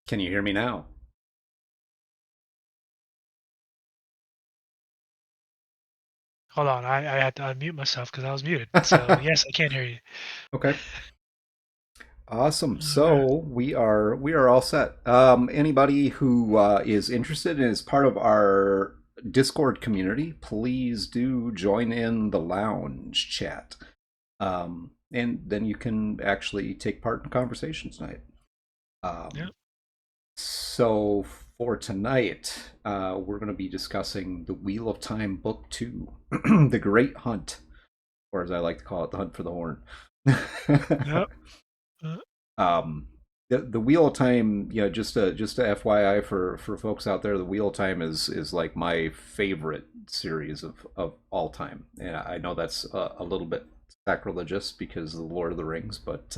Can you hear me now? Hold on, I had to unmute myself because I was muted. So yes, I can hear you. Okay. Awesome. Alright. So we are all set. Anybody who is interested and is part of our Discord community, please do join in the lounge chat. And then you can actually take part in conversations tonight. Yep. Um, so for tonight, we're going to be discussing the Wheel of Time Book Two, The Great Hunt, or as I like to call it, the Hunt for the Horn. Yep. Uh, um, the Wheel of Time, just a FYI for folks out there, the Wheel of Time is like my favorite series of all time. And I know that's a little bit sacrilegious because of the Lord of the Rings, but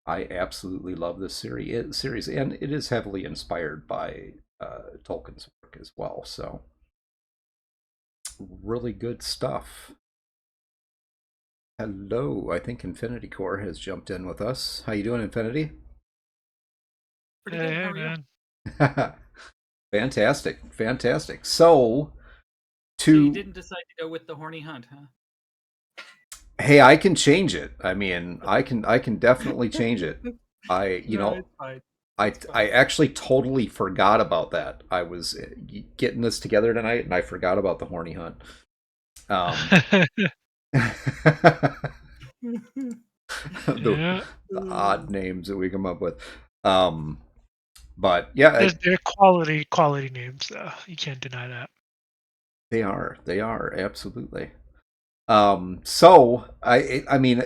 I absolutely love this series, and it is heavily inspired by Tolkien's work as well. So really good stuff. Hello, I think Infinity Core has jumped in with us. How you doing, Infinity? hey, Pretty good. How hey, are you? man. Fantastic, fantastic. So, So you to didn't decide to go with the horny hunt, hey, I can change it. I mean, I can definitely change it. huh? I, you No, know, it's fine. I It's I fine. actually totally forgot about that. I was getting this together tonight, and I forgot about the horny hunt. Um, the Yeah. the odd names that we come up with. Um, but yeah, They're quality names though. You can't deny that. they are absolutely. So I mean,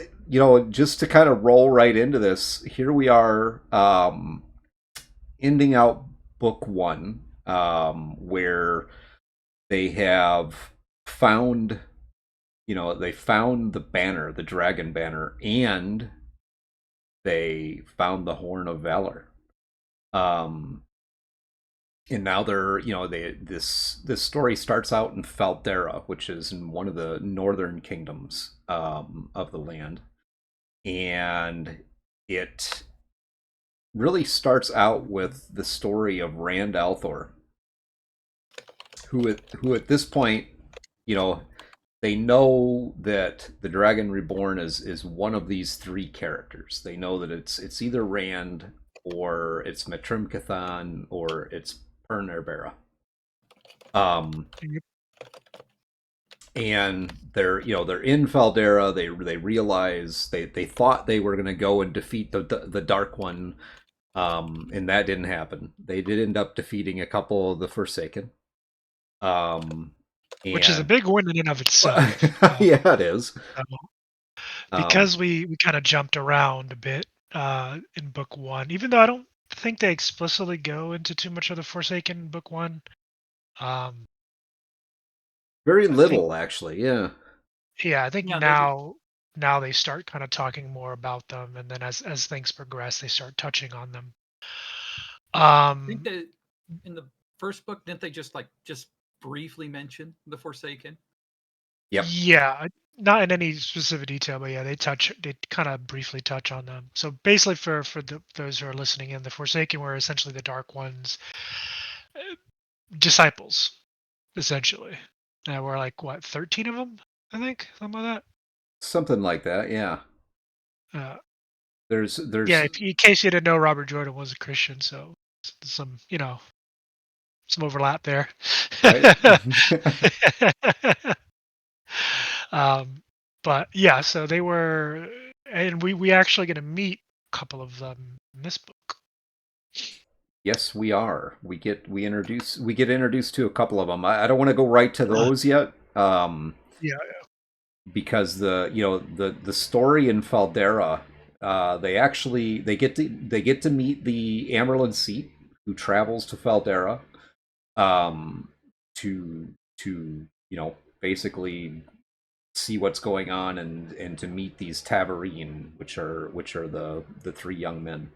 just to kind of roll right into this, here we are, ending out book one, where they have found, they found the banner, the dragon banner, and they found the horn of valor. Um, and now they're, this story starts out in Faldera, which is in one of the northern kingdoms of the land, and it really starts out with the story of Rand Althor, who at this point, you know, they know that the Dragon Reborn is one of these three characters. They know that it's either Rand, or it's Matrim Cathan, or it's Pernerbera. Um, Yep. and they're in Faldera. They realize they thought they were going to go and defeat the Dark One, and that didn't happen. They did end up defeating a couple of the Forsaken. Um, Which is a and big win in and of itself. yeah, it is. So Um, because we kind of jumped around a bit in book one, even though I don't think they explicitly go into too much of the Forsaken in book one. Um, Very I think little, actually. Yeah. Yeah, I think Yeah, they just. now they start kind of talking more about them, and then as things progress, they start touching on them. I think Um, that in the first book, didn't they just briefly mention the Forsaken? Yep. yeah, not in any specific detail, but yeah, they kind of briefly touch on them. So basically, those who are listening in, the Forsaken were essentially the Dark Ones' uh, disciples, essentially. We're like what 13 of them, I think, something like Something like that. Yeah. that. Yeah, There's in case you didn't know, Robert Jordan was a Christian, so some, some overlap there. right. um, but yeah, so they were, and we actually going to meet a couple of them in this book. Yes, we are. We get introduced to a couple of them. I don't want to go right to those yet, Yeah, because the story in Faldera, they get to meet the Amerlin Seat, who travels to Faldera, um, to basically see what's going on, and to meet these Tavarine, which are the three young men.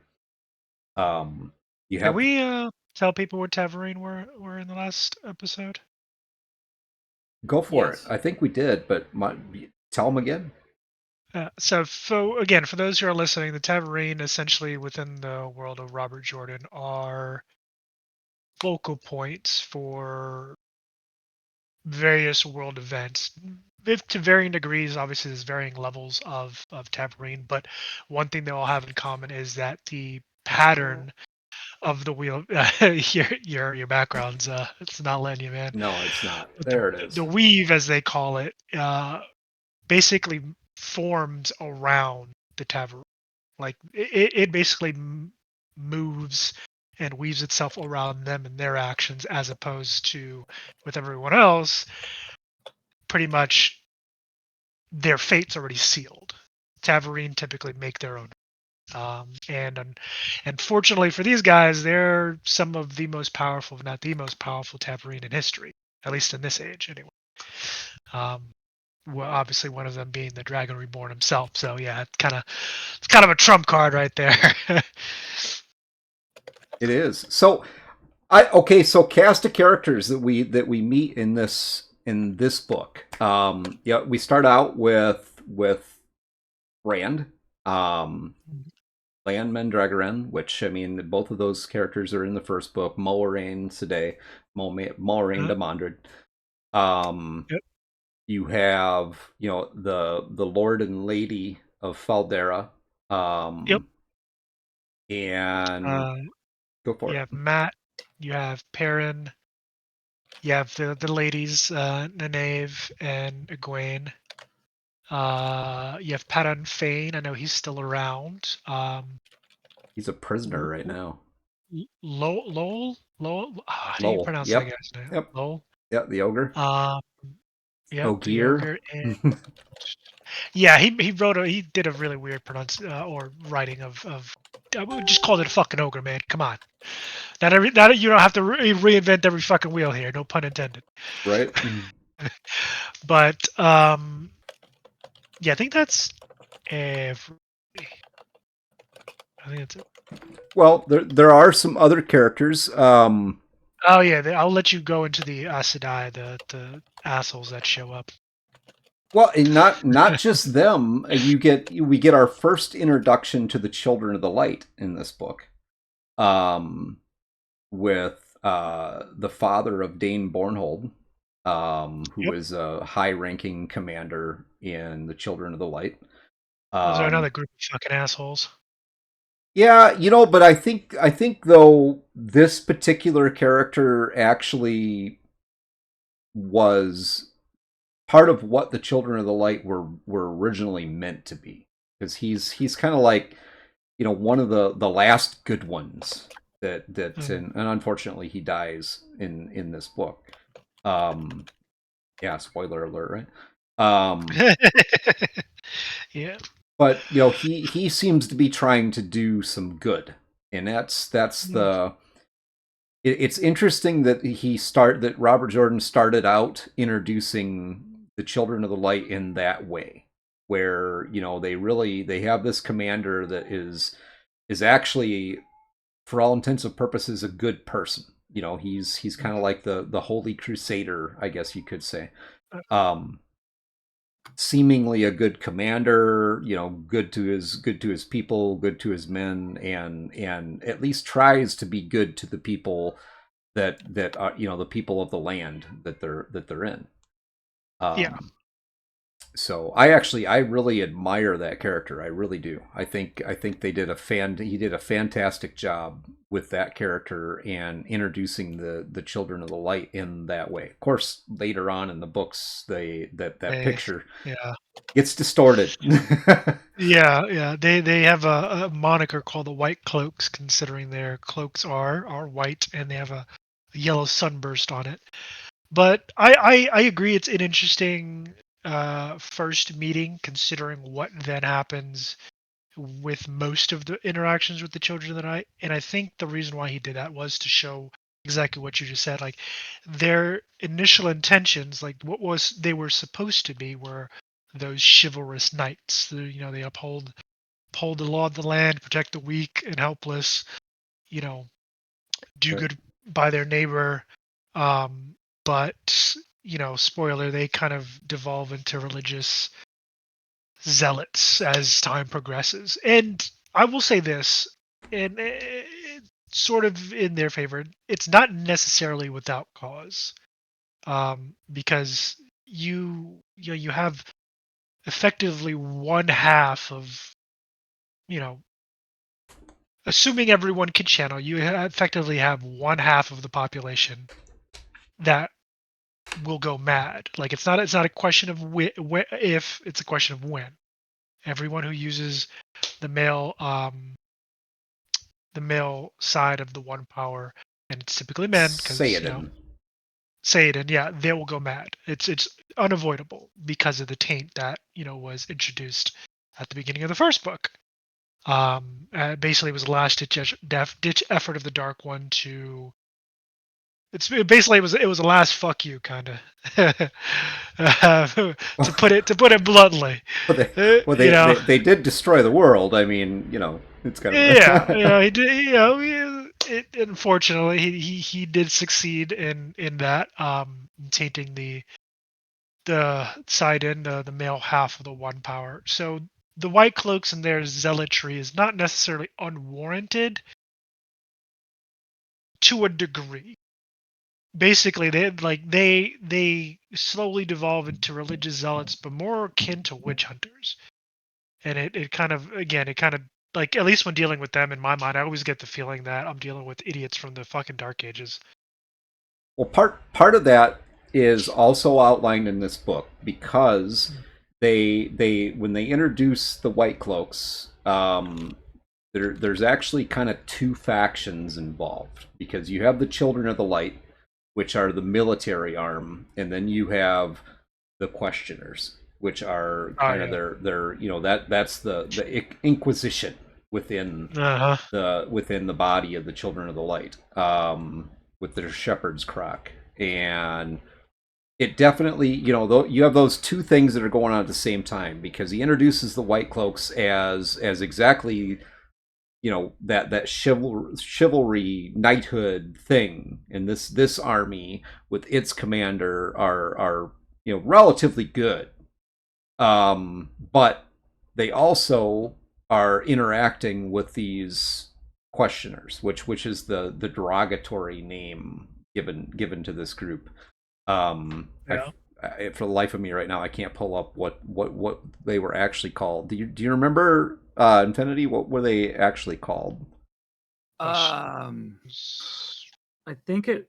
Um, you did have we tell people what Tavarine were in the last episode? Go for it. Yes. I think we did, but tell them again. Again, for those who are listening, the Tabarine, essentially within the world of Robert Jordan, are focal points for various world events. To varying degrees, obviously, there's varying levels of Tabarine, but one thing they all have in common is that the pattern of the wheel, your background's it's not letting you, man. No, it's not. But There it the is. weave, as they call it, basically forms around the Tabarine. Like it basically moves and weaves itself around them and their actions, as opposed to with everyone else, pretty much their fate's already sealed. Tavarine typically make their own. And fortunately for these guys, they're some of the most powerful, if not the most powerful Tavarine in history, at least in this age, anyway. Um, well, obviously one of them being the Dragon Reborn himself. So yeah, it's kind of a trump card right there. It is. So so cast of characters that we meet in this book. Yeah, we start out with Rand, um, Landman Dragarin, which I mean, both of those characters are in the first book. Moiraine Sedai, Moiraine Uh, Demandred. Um, yep. you have the Lord and Lady of Faldera, Yep. and Uh, go for you it. have Matt. You have Perrin. You have the ladies, Nynaeve and Egwene. You have Padan Fane. I know he's still around. He's a prisoner right L- now. Lowell. How do you Lowell. pronounce that Yep. guy's name? Yep. Lowell. Yep. The ogre. Um, yep, the Ogier. ogre. And yeah, he did a really weird or writing of. I would just call it a fucking ogre, man. Come on. Not you don't have to reinvent every fucking wheel here. No pun intended. Right. But yeah, I think that's every. I think that's it. Well, there are some other characters. Oh yeah, I'll let you go into the Aes Sedai, the assholes that show up. Well, and not just them. We get our first introduction to the Children of the Light in this book, um, with the father of Dane Bornhold, who Yep. is a high-ranking commander in the Children of the Light. Those are Um, another group of fucking assholes. yeah, but I think though this particular character actually was part of what the Children of the Light were originally meant to be, because he's kind of like one of the last good ones that Mm. and unfortunately he dies in this book. Um, yeah, spoiler alert, right? Yeah. But he seems to be trying to do some good, and that's Mm. it's interesting that Robert Jordan started out introducing the Children of the Light in that way, where they have this commander that is actually, for all intents and purposes, a good person. He's kind of like the holy crusader, I guess you could say. Um, Seemingly a good commander, good to his people, good to his men, and at least tries to be good to the people that are the people of the land that they're in. Yeah. So I really admire that character. I really do. I think he did a fantastic job with that character and introducing the Children of the Light in that way. Of course, later on in the books, that They. picture Yeah. gets distorted. Yeah. Yeah. They have a moniker called the White Cloaks, considering their cloaks are white and they have a yellow sunburst on it. But I agree. It's an interesting first meeting, considering what then happens with most of the interactions with the Children of the Night. And I think the reason why he did that was to show exactly what you just said. Like their initial intentions, like what was they were supposed to be, were those chivalrous knights. They uphold the law of the land, protect the weak and helpless. You know, do Right. good by their neighbor. But spoiler, they kind of devolve into religious zealots as time progresses. And I will say this, and sort of in their favor, it's not necessarily without cause, because you have effectively one half of, you know, assuming everyone can channel, you effectively have one half of the population that will go mad. Like it's not a question of if, it's a question of when. Everyone who uses the male the male side of the one power, and it's typically men because Sayadin. Satan, yeah, they will go mad. It's unavoidable because of the taint that was introduced at the beginning of the first book. Basically, it was the last ditch effort of the Dark One to. It was the last fuck you kind of, to put it bluntly. Well, they, Uh, well, you know, they did destroy the world. I mean, it's kind yeah, of. he did. Unfortunately, he did succeed in that, tainting the side in the male half of the one power. So the White Cloaks and their zealotry is not necessarily unwarranted to a degree. Basically, they slowly devolve into religious zealots, but more akin to witch hunters. And it kind of, again, it kind of, like, at least when dealing with them, in my mind, I always get the feeling that I'm dealing with idiots from the fucking Dark Ages. Well, part of that is also outlined in this book because they when they introduce the White Cloaks, there's actually kind of two factions involved because you have the Children of the Light, which are the military arm, and then you have the Questioners, which are Oh kind of yeah. their that's the Inquisition within Uh huh. the body of the Children of the Light, with their shepherd's crock. And it definitely, you have those two things that are going on at the same time because he introduces the White Cloaks as exactly, that chivalry knighthood thing, and this army with its commander are relatively good, but they also are interacting with these questioners, which is the derogatory name given to this group. I, Yeah. for the life of me right now, I can't pull up what they were actually called. Do you remember, Infinity? What were they actually called? Um, Questions. I think it.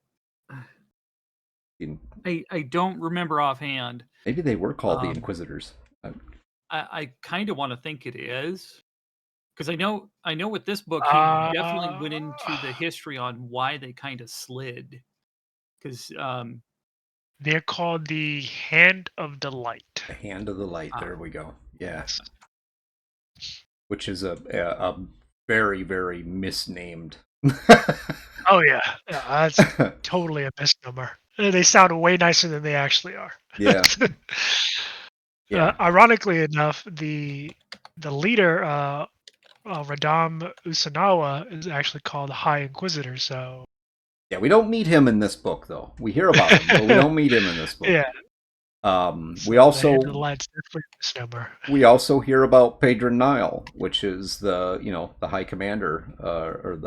In- I don't remember offhand. Maybe they were called the Um, Inquisitors. I kind of want to think it is because I know with this book he definitely Uh, went into the history on why they kind of slid because they're called the Hand of Delight. The Hand of the Light. There uh, we go. Yeah, Yes. which is a very very misnamed. Oh yeah. Yeah, that's totally a misnomer. They sound way nicer than they actually are. Yeah, yeah, Ironically enough, the leader, Radam Usanawa, is actually called High Inquisitor. So yeah. We don't meet him in this book, though. We hear about him, but we don't meet him in this book. yeah. We So the Hand of the also Light's definitely a misnomer. we also hear about Pedron Nile, which is the High Commander, or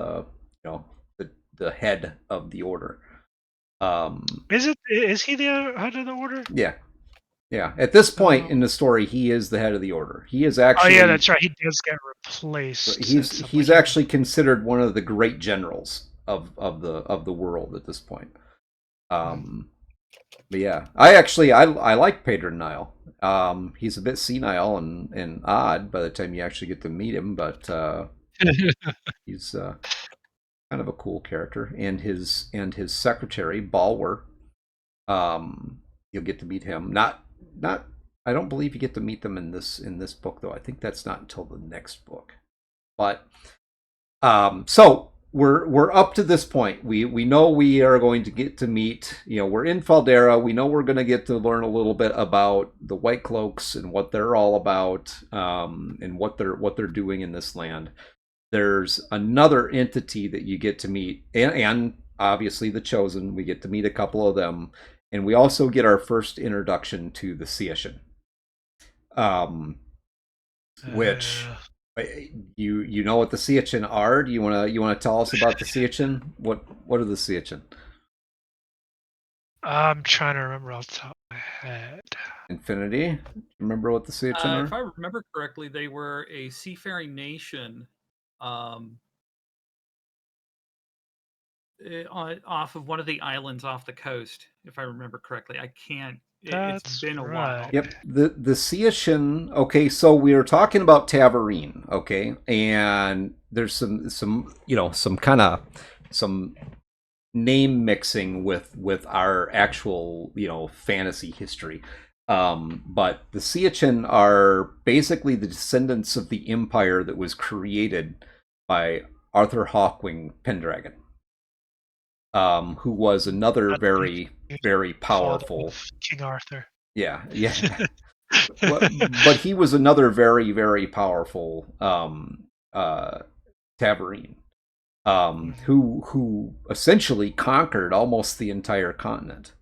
the head of the Order. Is he the head of the order? Yeah, yeah. At this point Oh, in the story, he is the head of the Order. He is oh yeah, actually that's right. He does get replaced at some he's point. actually considered one of the great generals of the world at this point. Mhm. Um, but yeah, I like Pedro Nile. He's a bit senile and odd by the time you actually get to meet him, but he's kind of a cool character. And his secretary Balwer, you'll get to meet him. Not I don't believe you get to meet them in this book though. I think that's not until the next book. But so we're up to this point. We know we are going to get to meet. We're in Faldera. We know we're going to get to learn a little bit about the White Cloaks and what they're all about, and what they're doing in this land. There's another entity that you get to meet, and obviously the Chosen. We get to meet a couple of them, and we also get our first introduction to the Seishin. Um, which Uh, you know what the sea urchin are? Do you wanna tell us about the sea urchin? What are the sea urchin? I'm trying to remember off the top of my head. Infinity? Remember what the sea urchin If are? I remember correctly, they were a seafaring nation, um, off of one of the islands off the coast. If I remember correctly, I can't. It's That's been a right. while. Yep. The Seachin. Okay, so we were talking about Tavarine. Okay, and there's some some kind of some name mixing with our actual fantasy history. But the Seachin are basically the descendants of the empire that was created by Arthur Hawkwing Pendragon, who was another That's what very you very called powerful. King Arthur. Yeah, yeah. But he was another very very powerful Tabarine, Mhm. who essentially conquered almost the entire continent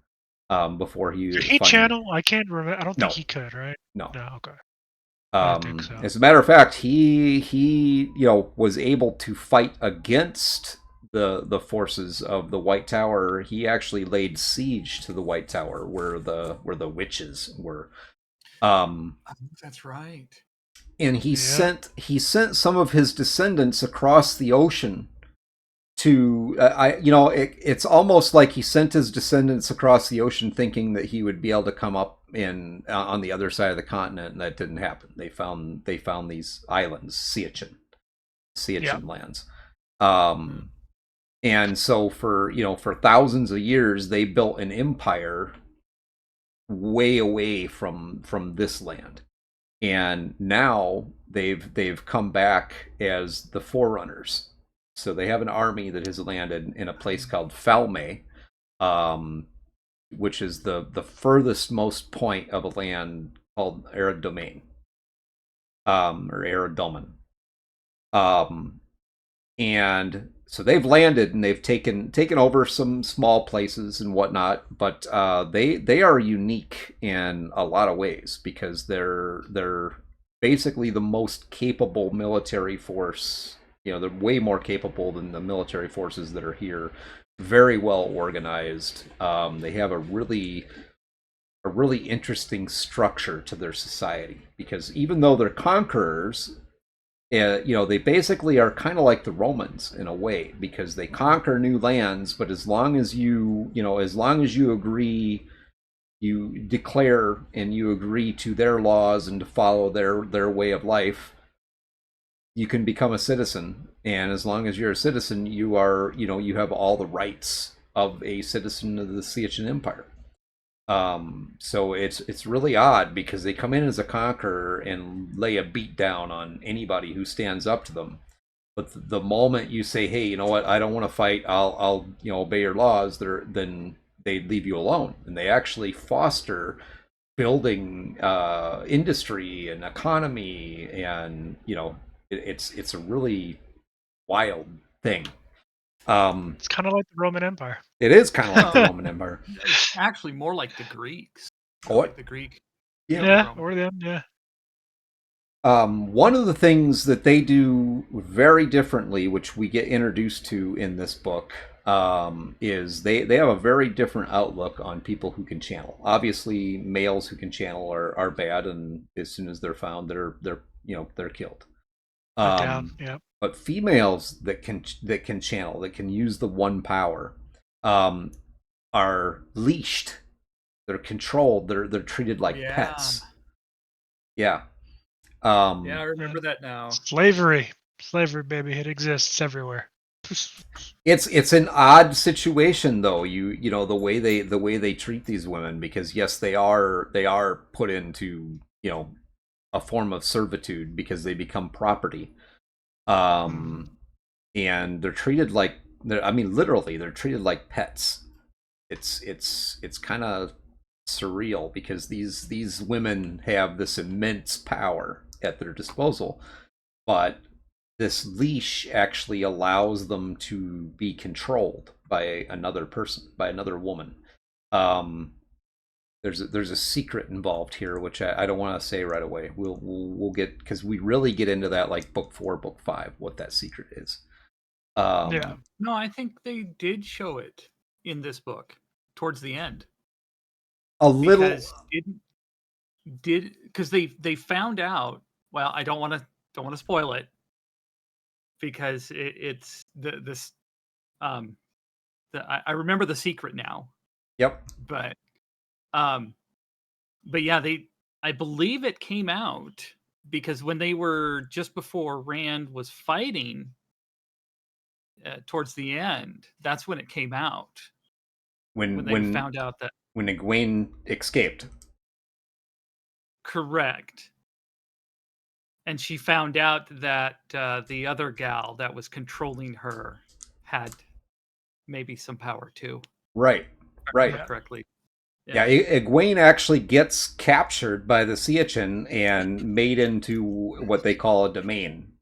before Could he he finally. channel? I can't remember. I don't think No, he could, right? no. No, okay. I didn't think so. As a matter of fact, he was able to fight against the forces of the White Tower. He actually laid siege to the White Tower where the witches were. Um, I think that's right. and he Yeah. sent some of his descendants across the ocean to it's almost like he sent his descendants across the ocean thinking that he would be able to come up in on the other side of the continent, and that didn't happen. They found these islands, Yeah. Seachin lands. Hmm. And so for thousands of years they built an empire way away from this land, and now they've come back as the forerunners. So they have an army that has landed in a place called Falme, um, which is the furthest most point of a land called Eridomain, or Eridomen. Um, and so they've landed and they've taken over some small places and whatnot, but they are unique in a lot of ways because they're basically the most capable military force. They're way more capable than the military forces that are here. Very well organized. They have a really interesting structure to their society because even though they're conquerors, they basically are kind of like the Romans in a way because they conquer new lands, but as long as you agree, you declare and you agree to their laws and to follow their way of life, you can become a citizen. And as long as you're a citizen, you have all the rights of a citizen of the Seachin Empire. So it's really odd because they come in as a conqueror and lay a beat down on anybody who stands up to them. But the moment you say, "Hey, you know what? I don't want to fight. I'll obey your laws," then they leave you alone, and they actually foster building industry and economy, and it's a really wild thing. Um, It's kind of like the Roman Empire. it is kind of like the Well, Roman Empire. it's actually more like the Greeks, really. What? The Greek, Yeah. the Yeah, Roman. or them. Yeah. One of the things that they do very differently, which we get introduced to in this book, is they have a very different outlook on people who can channel. Obviously, males who can channel are bad, and as soon as they're found, they're killed. Went down. Um, Yeah. but females that can channel, that can use the one power, um, are leashed. They're controlled. They're treated like Yeah, pets. Yeah. yeah, I Um, remember that now. Slavery. Slavery, baby. It exists everywhere. it's an odd situation though. The way they treat these women, because yes, they are put into a form of servitude because they become property. Mhm. Um, and they're treated like I mean literally they're treated like pets. It's kind of surreal because these women have this immense power at their disposal, but this leash actually allows them to be controlled by another person, by another woman. Um, there's a secret involved here, which I don't want to say right away. We'll get, because we really get into that like book 4, book 5, what that secret is. Yeah. No, I think they did show it in this book towards the end A little. because because they found out. Well, I don't want to spoil it because it's this I remember the secret now, Yep. but um but yeah, I believe it came out because when they were just before Rand was fighting towards the end, that's when it came out when When they when found out that when Egwene escaped. correct. And she found out that the other gal that was controlling her had maybe some power too, Right. if I Right. remember correctly. Yeah, Egwene actually gets captured by the Sea Urchin and made into what they call a domain.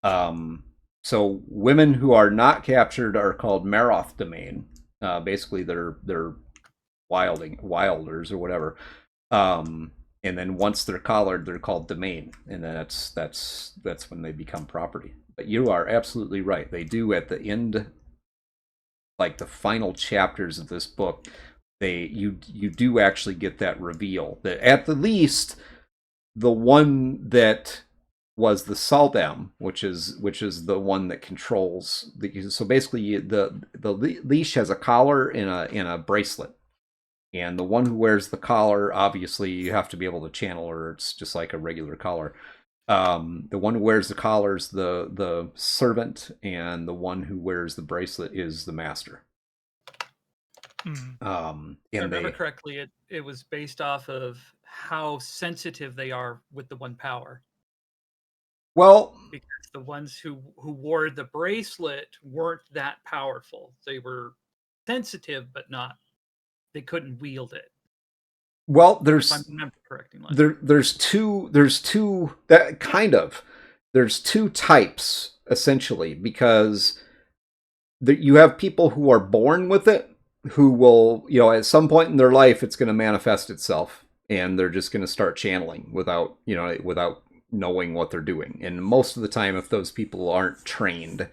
So women who are not captured are called Maroth domain. Basically, they're wilders or whatever. And then once they're collared, they're called domain, and then that's when they become property. But you are absolutely right. They do at the end, like the final chapters of this book, you do actually get that reveal that at the least the one that was the Saldam, which is the one that controls the. So basically, the leash has a collar and a bracelet, and the one who wears the collar, obviously, you have to be able to channel her. It's just like a regular collar. The one who wears the collar is the servant, and the one who wears the bracelet is the master. Mhm. If I And remember they correctly, it was based off of how sensitive they are with the one power. well, Because the ones who wore the bracelet weren't that powerful. They were sensitive, but not. They couldn't wield it. well, If I there's remember correctly, there's two that kind of there's two types essentially, because you have people who are born with it, who will, at some point in their life it's going to manifest itself, and they're just going to start channeling without knowing what they're doing. And most of the time, if those people aren't trained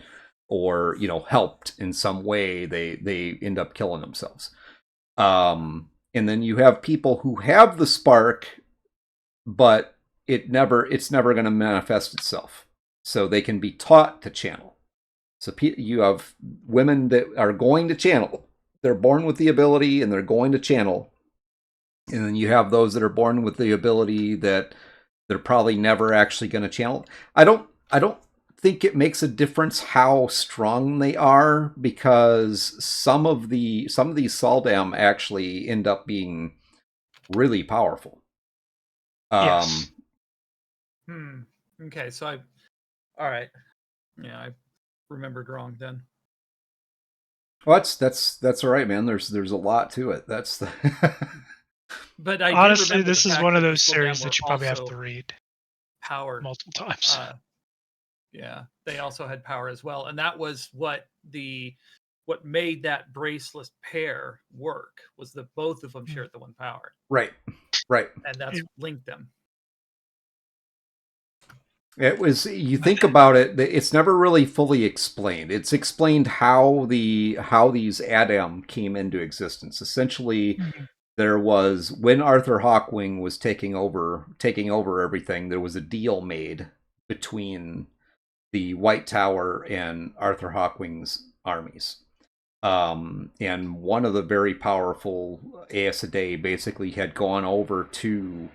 or helped in some way, they end up killing themselves. And then you have people who have the spark, but it's never going to manifest itself, so they can be taught to channel. So you have women that are going to channel. They're born with the ability and they're going to channel. And then you have those that are born with the ability that they're probably never actually going to channel. I don't think it makes a difference how strong they are, because some of these Saldam actually end up being really powerful. Yes. Okay, so all right. Yeah, I remembered wrong then. Well, that's all right, man. There's a lot to it. That's the But I do Honestly, remember the this is fact one of that the those Sildam series were that you probably have also to read powered. multiple times. Yeah, they also had power as well, and that was what made that bracelet pair work, was that both of them shared the one power, right. and that's what linked them. It was, you think about it, it's never really fully explained. It's explained how these Adam came into existence. Essentially, Mhm. there was, when Arthur Hawkwing was taking over everything, there was a deal made between the White Tower and Arthur Hawkwing's armies. And one of the very powerful Aes Sedai basically had gone over to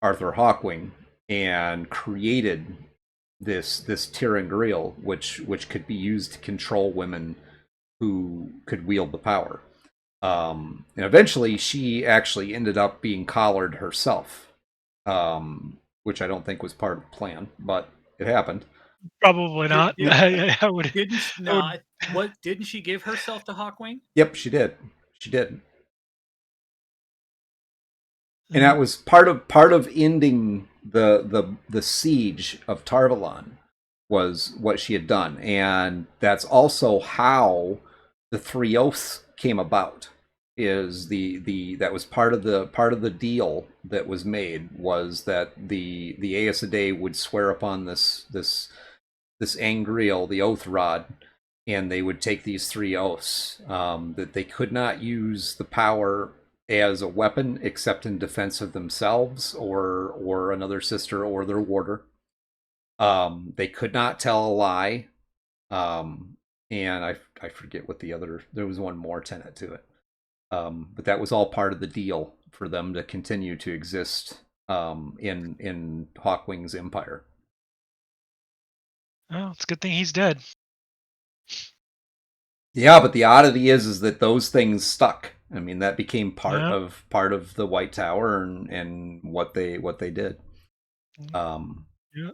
Arthur Hawkwing and created this Tirangriel, which could be used to control women who could wield the power. And eventually, she actually ended up being collared herself, which I don't think was part of the plan, but it happened. Probably not. Did, I would. didn't she, I would. no, what didn't she give herself to Hawkwing? Yep, she did. She did. And that Mhm. was part of ending the siege of Tarvalon, was what she had done, and that's also how the Three Oaths came about. is the that was part of the deal that was made, was that the Aes Sedai would swear upon this angreal, the oath rod, and they would take these three oaths, that they could not use the power as a weapon except in defense of themselves or another sister or their warder. They could not tell a lie, um, and I forget what the other. There was one more tenet to it, but that was all part of the deal for them to continue to exist, in Hawkwing's empire. Oh, it's a good thing he's dead. Yeah, but the oddity is that those things stuck. I mean, that became part Yeah. of the White Tower and what they did. Mm, Um, yeah.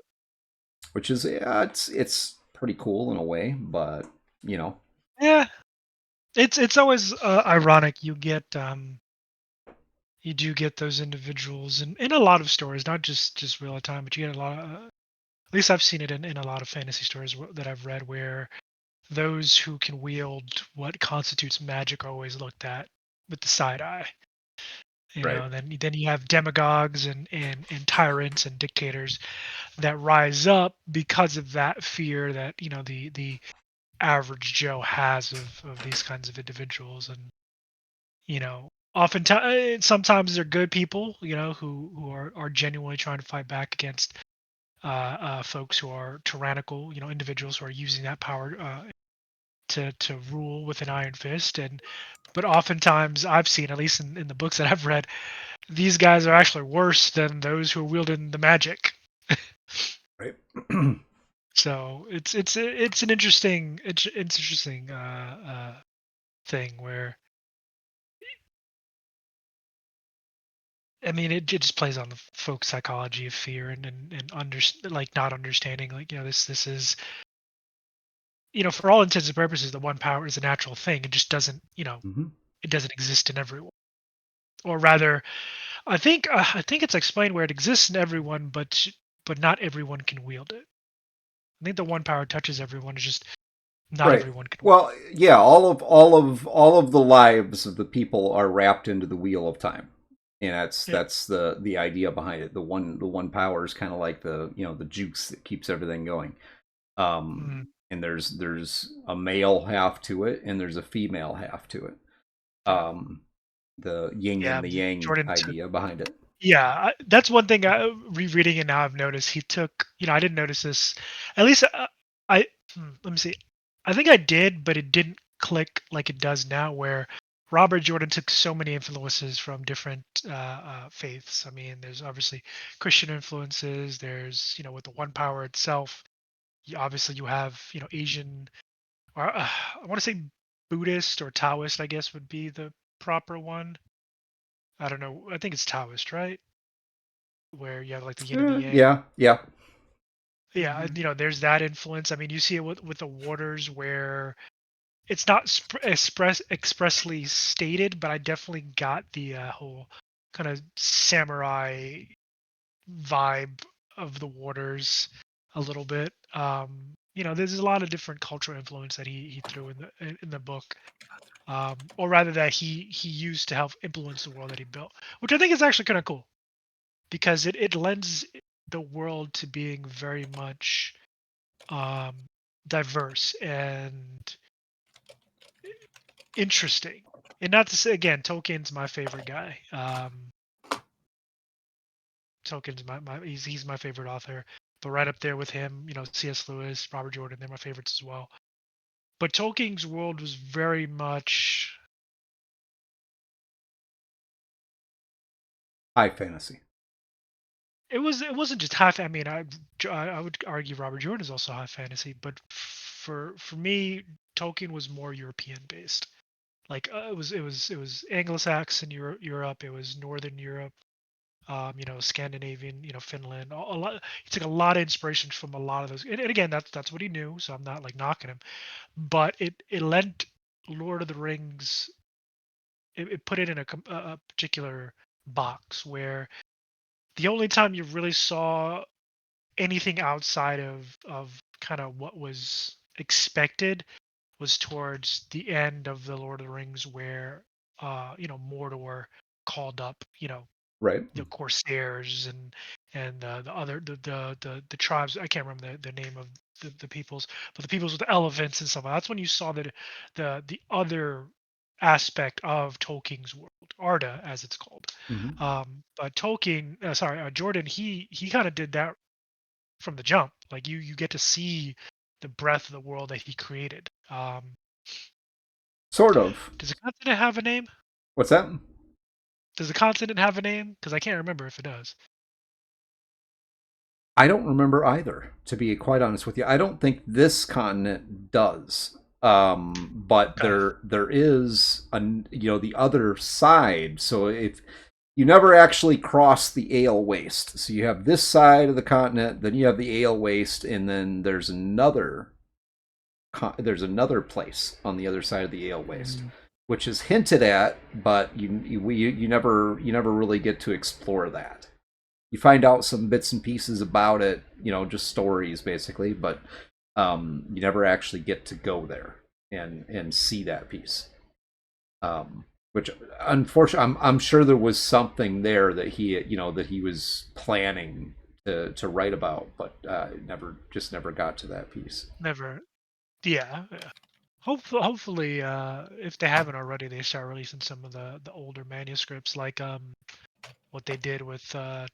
which is, yeah, it's pretty cool in a way, but you know, Yeah. It's always ironic. You do get those individuals in a lot of stories, not just real time, but you get a lot of, at least I've seen it in a lot of fantasy stories that I've read, where those who can wield what constitutes magic are always looked at with the side eye. right, Then you have demagogues and tyrants and dictators that rise up because of that fear that the average Joe has of these kinds of individuals. And oftentimes, sometimes they're good people, who are genuinely trying to fight back against folks who are tyrannical, individuals who are using that power to rule with an iron fist. And but oftentimes I've seen, at least in the books that I've read, these guys are actually worse than those who are wielding the magic. right. So it's an it's interesting thing where, I mean, it just plays on the folk psychology of fear like not understanding, like, this is, for all intents and purposes, the one power is a natural thing. It just doesn't, Hmm. it doesn't exist in everyone. Or rather, I think it's explained where it exists in everyone, but not everyone can wield it. I think the one power touches everyone. It's just not Right. everyone can wield Well, yeah, all of the lives of the people are wrapped into the wheel of time, and that's it. that's the idea behind it. The one power is kind of like the jukes that keeps everything going. Mm, And there's a male half to it, and there's a female half to it. yeah, Um, the yin yeah. and the yang Jordan took. idea behind it. Yeah, that's one thing. Rereading it now, I've noticed he took. I didn't notice this. At least let me see. I think I did, but it didn't click like it does now. Where Robert Jordan took so many influences from different faiths. I mean, there's obviously Christian influences. There's, with the One Power itself. Obviously, you have, Asian, or I want to say Buddhist or Taoist, I guess would be the proper one. I don't know. I think it's Taoist, right? Where you have like the yin and the yang. Yeah, yeah. Yeah, Hmm. there's that influence. I mean, you see it with the Warders, where it's not expressly stated, but I definitely got the whole kind of samurai vibe of the Warders a little bit. There's a lot of different cultural influence that he threw in the book, or rather that he used to help influence the world that he built, which I think is actually kind of cool, because it lends the world to being very much um, diverse and interesting. And not to say, again, Tolkien's my favorite guy. Tolkien's he's my favorite author, but right up there with him, C.S. Lewis, Robert Jordan, they're my favorites as well. But Tolkien's world was very much. High fantasy. It wasn't just high. I mean, I would argue Robert Jordan is also high fantasy, but for me, Tolkien was more European based. Like, it was Anglo-Saxon Europe. It was Northern Europe. Scandinavian. Finland. A lot. He took a lot of inspiration from a lot of those. And again, that's what he knew. So I'm not like knocking him, but it lent Lord of the Rings. It put it in a particular box where the only time you really saw anything outside of kind of what was expected was towards the end of the Lord of the Rings, where Mordor called up, Right. the Corsairs and the other the tribes. I can't remember the name of the peoples, but the peoples with the elephants and stuff. That's when you saw that the other aspect of Tolkien's world, Arda as it's called. Hmm. But Tolkien, Jordan, he kind of did that from the jump. Like you get to see the breadth of the world that he created. Sort of. Does the continent have a name? What's that? Does the continent have a name? Because I can't remember if it does. I don't remember either, to be quite honest with you. I don't think this continent does. But Okay. there is the other side. So if you never actually cross the Ale Waste, so you have this side of the continent, then you have the Ale Waste, and then there's another place on the other side of the Ale Waste, Mm, which is hinted at, but you never really get to explore that. You find out some bits and pieces about it, just stories basically, but you never actually get to go there and see that piece. Which unfortunately, I'm sure there was something there that he was planning to write about, but never got to that piece. never. Yeah. Yeah. Hopefully, if they haven't already, they start releasing some of the older manuscripts, like what they did with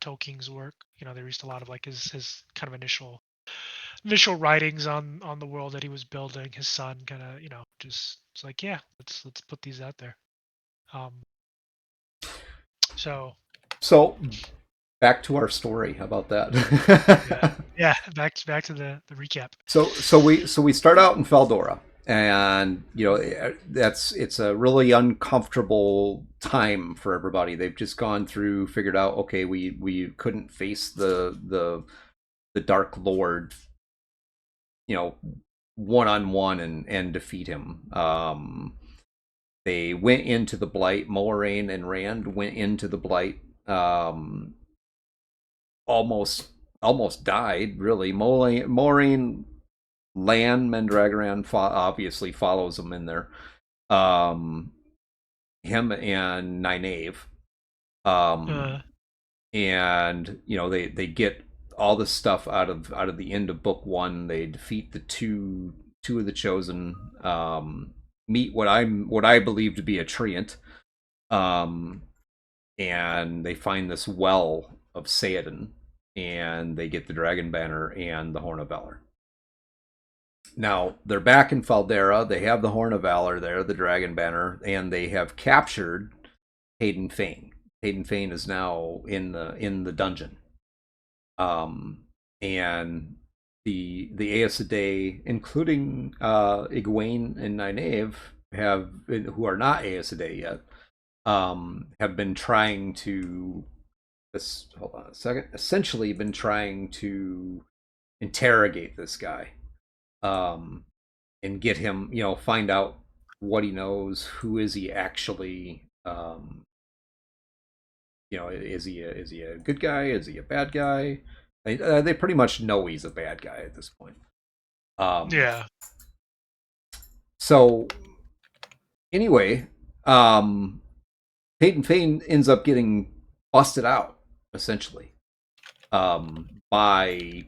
Tolkien's work. They released a lot of like his kind of initial writings on the world that he was building. His son kind of just it's like, yeah, let's put these out there. Um, so So back to our story. How about yeah, that? yeah. Back to the recap. So we start out in Feldora, and it's a really uncomfortable time for everybody. They've just gone through, figured out, okay, we couldn't face the Dark Lord, you know, one on one and defeat him. They went into the Blight. Moraine and Rand went into the Blight. Almost died. Really, Moraine Lan Mendragoran obviously follows him in there. Um, him and Nynaeve. Uh, Um, and they get all the stuff out of the end of book one. They defeat the two of the chosen. Meet what I believe to be a treant. Um, and they find this well of Saodin, and they get the Dragon Banner and the Horn of Valor. Now they're back in Faldera. They have the Horn of Valor there, the Dragon Banner, and they have captured Hayden Fane. Hayden Fane is now in the dungeon. And the Aes Sedai, including Egwene and Nynaeve, who are not Aes Sedai yet, have been trying to hold on a second. Essentially, been trying to interrogate this guy, um, and get him, find out what he knows. Who is he actually? Is he a good guy? Is he a bad guy? They pretty much know he's a bad guy at this point. Um, yeah. so anyway, Peyton Fane ends up getting busted out essentially, by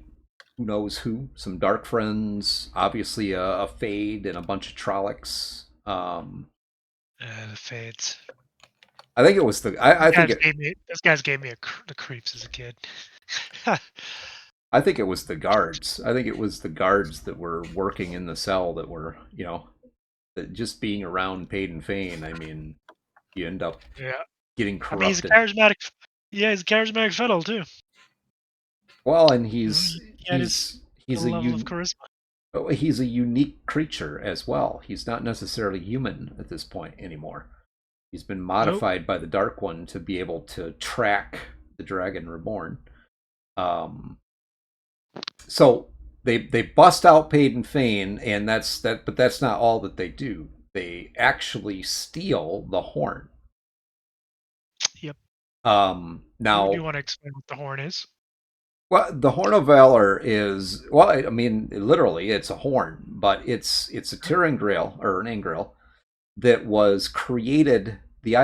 who knows who, some dark friends, obviously a Fade and a bunch of Trollocs. The fades. I think it was the I think it Those guys gave me the creeps as a kid. I think it was the guards. I think it was the guards that were working in the cell that were, that just being around Peyton Fane. I mean, you end up Yeah. getting I mean, he's a corrupted. charismatic. Yeah, he's a charismatic fellow too. Well, and He had his he's a level of charisma. he's a unique creature as well. He's not necessarily human at this point anymore. He's been Nope. modified by the Dark One to be able to track the Dragon Reborn. Um, so they bust out Peyton Fane, and but that's not all that they do. They actually steal the horn. Yep. Do you Now, want to explain what the horn is? well, the Horn of Valor is, well, I mean, literally, it's a horn, but it's a Turin Grail or an Engrail that was created the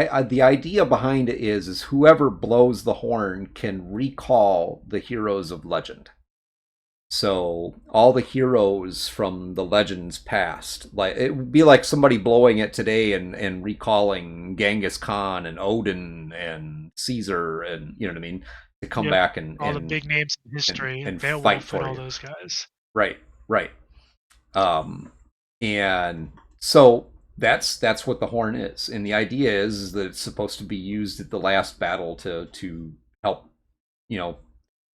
idea behind it is whoever blows the horn can recall the heroes of legend. So all the heroes from the legends past, like it would be like somebody blowing it today and recalling Genghis Khan and Odin and Caesar and you know what I mean, to come Yep. back All the big names in history, and fight Beowulf and for all you. those guys. Right, right. And so that's what the horn is, and the idea is that it's supposed to be used at the last battle to help, you know,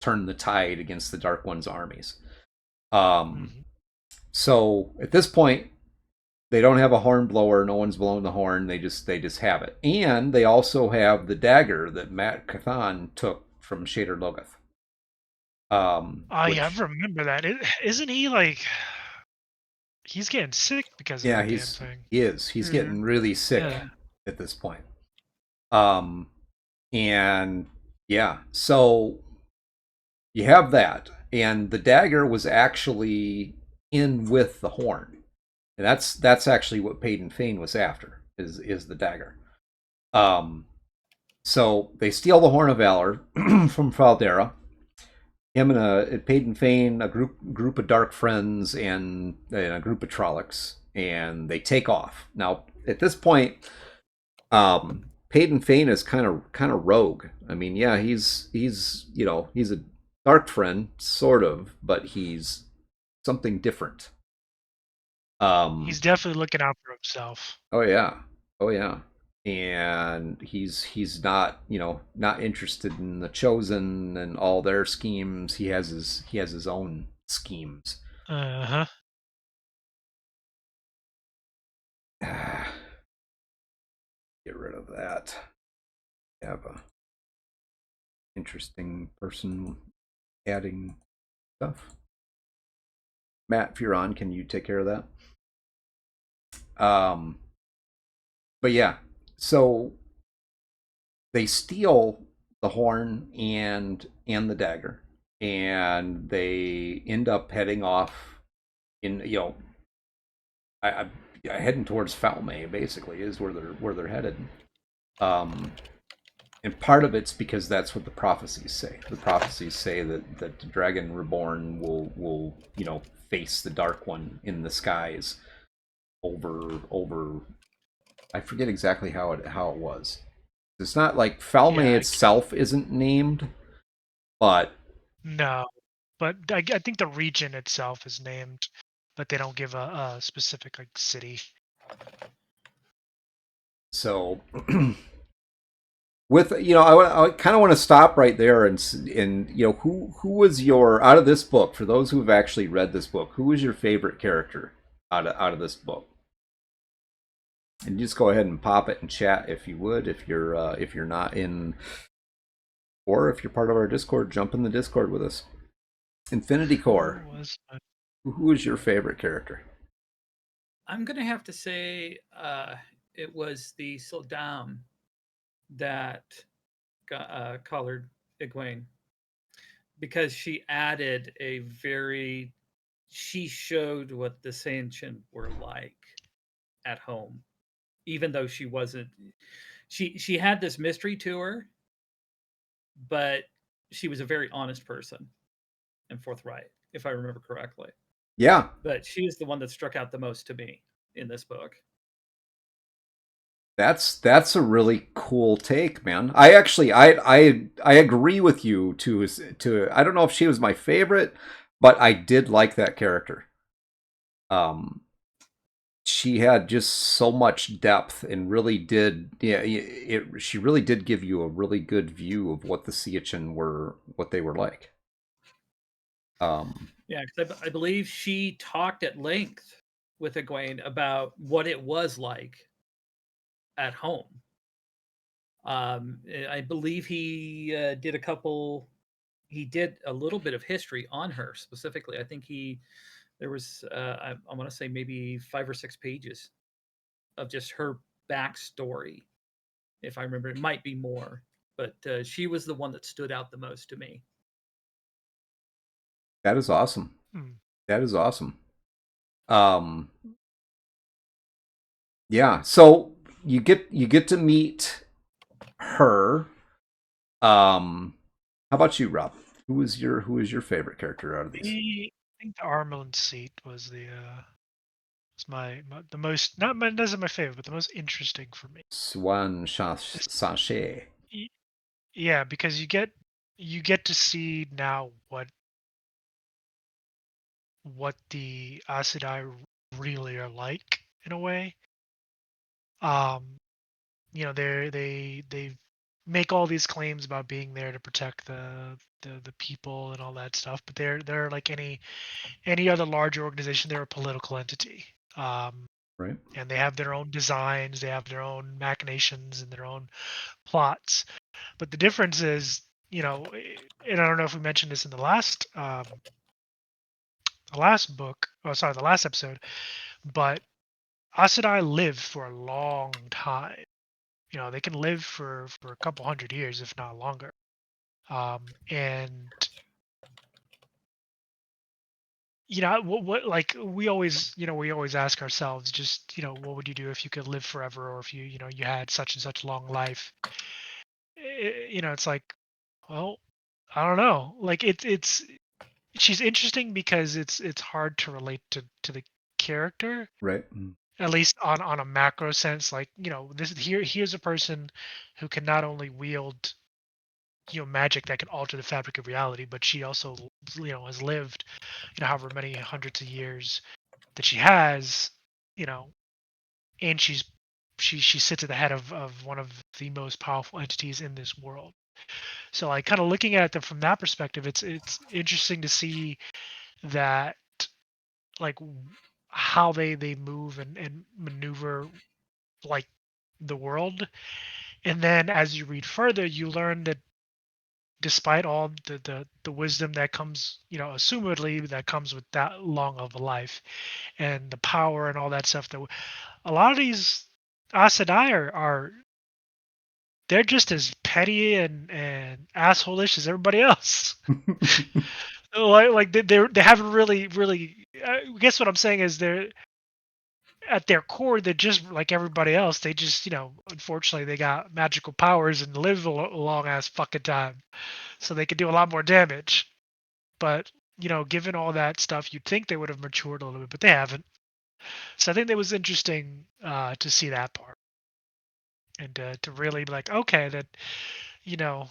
turn the tide against the Dark One's armies. Um, Hmm. so at this point, they don't have a horn blower. No one's blowing the horn. They just have it, and they also have the dagger that Matt Cathan took from Shader Logoth. Oh yeah, I Which remember that. Isn't he like he's getting sick because of yeah, that damn thing? he's Yeah. getting really sick Yeah. at this point. Um, and yeah, so you have that, and the dagger was actually in with the horn, and that's actually what Peyton Fane was after is the dagger. Um, so they steal the Horn of Valor from Faldera. Him and Peyton Fane, a group of dark friends, and a group of Trollocs, and they take off. Now at this point, Peyton Fane is kind of rogue. I mean, yeah, he's you know he's a dark friend sort of, but he's something different. He's Um, definitely looking out for himself. oh yeah, oh yeah, and he's not not interested in the chosen and all their schemes. He has his own schemes. Uh-huh. Get rid of that. Have a interesting person adding stuff. Matt, if you're on, can you take care of that? Um, but yeah, so they steal the horn and the dagger, and they end up heading off in I, heading towards Falme. Basically, is where they're headed. Um, and part of it's because that's what the prophecies say. The prophecies say that the dragon reborn will face the dark one in the skies over. I forget exactly how it was. It's not like Falme Yeah. itself isn't named, but No, but I think the region itself is named, but they don't give a specific like city. so with I kind of want to stop right there and who was your out of this book, for those who have actually read this book, who was your favorite character out of this book? And just go ahead and pop it in chat if you would, if you're not in, or if you're part of our Discord, jump in the Discord with us. Infinity Who Core, was who is your favorite character? I'm gonna have to say it was the Sildam that collared Egwene because she added a very she showed what the Sanchin were like at home, even though she wasn't. She had this mystery to her, but she was a very honest person and forthright, if I remember correctly. Yeah, But she is the one that struck out the most to me in this book. that's a really cool take, man. I agree with you to I don't know if she was my favorite, but I did like that character. Um, she had just so much depth and really did, yeah, she really did give you a really good view of what the Siachin were, what they were like. Um, Yeah, because I believe she talked at length with Egwene about what it was like at home. I believe he did a couple. He did a little bit of history on her specifically. I think there was I want to say maybe 5 or 6 pages of just her backstory. If I remember, it might be more, but she was the one that stood out the most to me. that is awesome. hmm. That is awesome. Um, yeah. So you get to meet her. How about you, Rob? Who is your favorite character out of these? I think the Armelin seat was the most, not my, doesn't my favorite, but the most interesting for me. Swan This- Sachet. y- Yeah, because you get to see now what the Aes Sedai really are like in a way. Um, they make all these claims about being there to protect the people and all that stuff, but they're like any other large organization. They're a political entity. Right. And they have their own designs, they have their own machinations and their own plots. But the difference is, and I don't know if we mentioned this in the last book, oh sorry, the last episode, but Aes Sedai live for a long time. They can live for a couple hundred years, if not longer. And what like we always ask ourselves, just what would you do if you could live forever, or if you had such and such long life. It's like, well, I don't know. Like it's she's interesting because it's hard to relate to the character, Right. at least on a macro sense. Like, here's a person who can not only wield magic that can alter the fabric of reality, but she also has lived however many hundreds of years that she has, you know and she sits at the head of one of the most powerful entities in this world. So, like, kind of looking at it from that perspective, it's interesting to see that, like, how they move and maneuver, like, the world. And then as you read further, you learn that despite all the wisdom that comes, assumedly that comes with that long of a life, and the power and all that stuff, that a lot of these Aes Sedai are they're just as petty and assholish as everybody else. Like they haven't really. I guess what I'm saying is, they're at their core, they're just like everybody else. They just, unfortunately, they got magical powers and live a long ass fucking time, so they can do a lot more damage. But, given all that stuff, you'd think they would have matured a little bit, but they haven't. So I think that was interesting, to see that part, and to really be like, okay, that, you know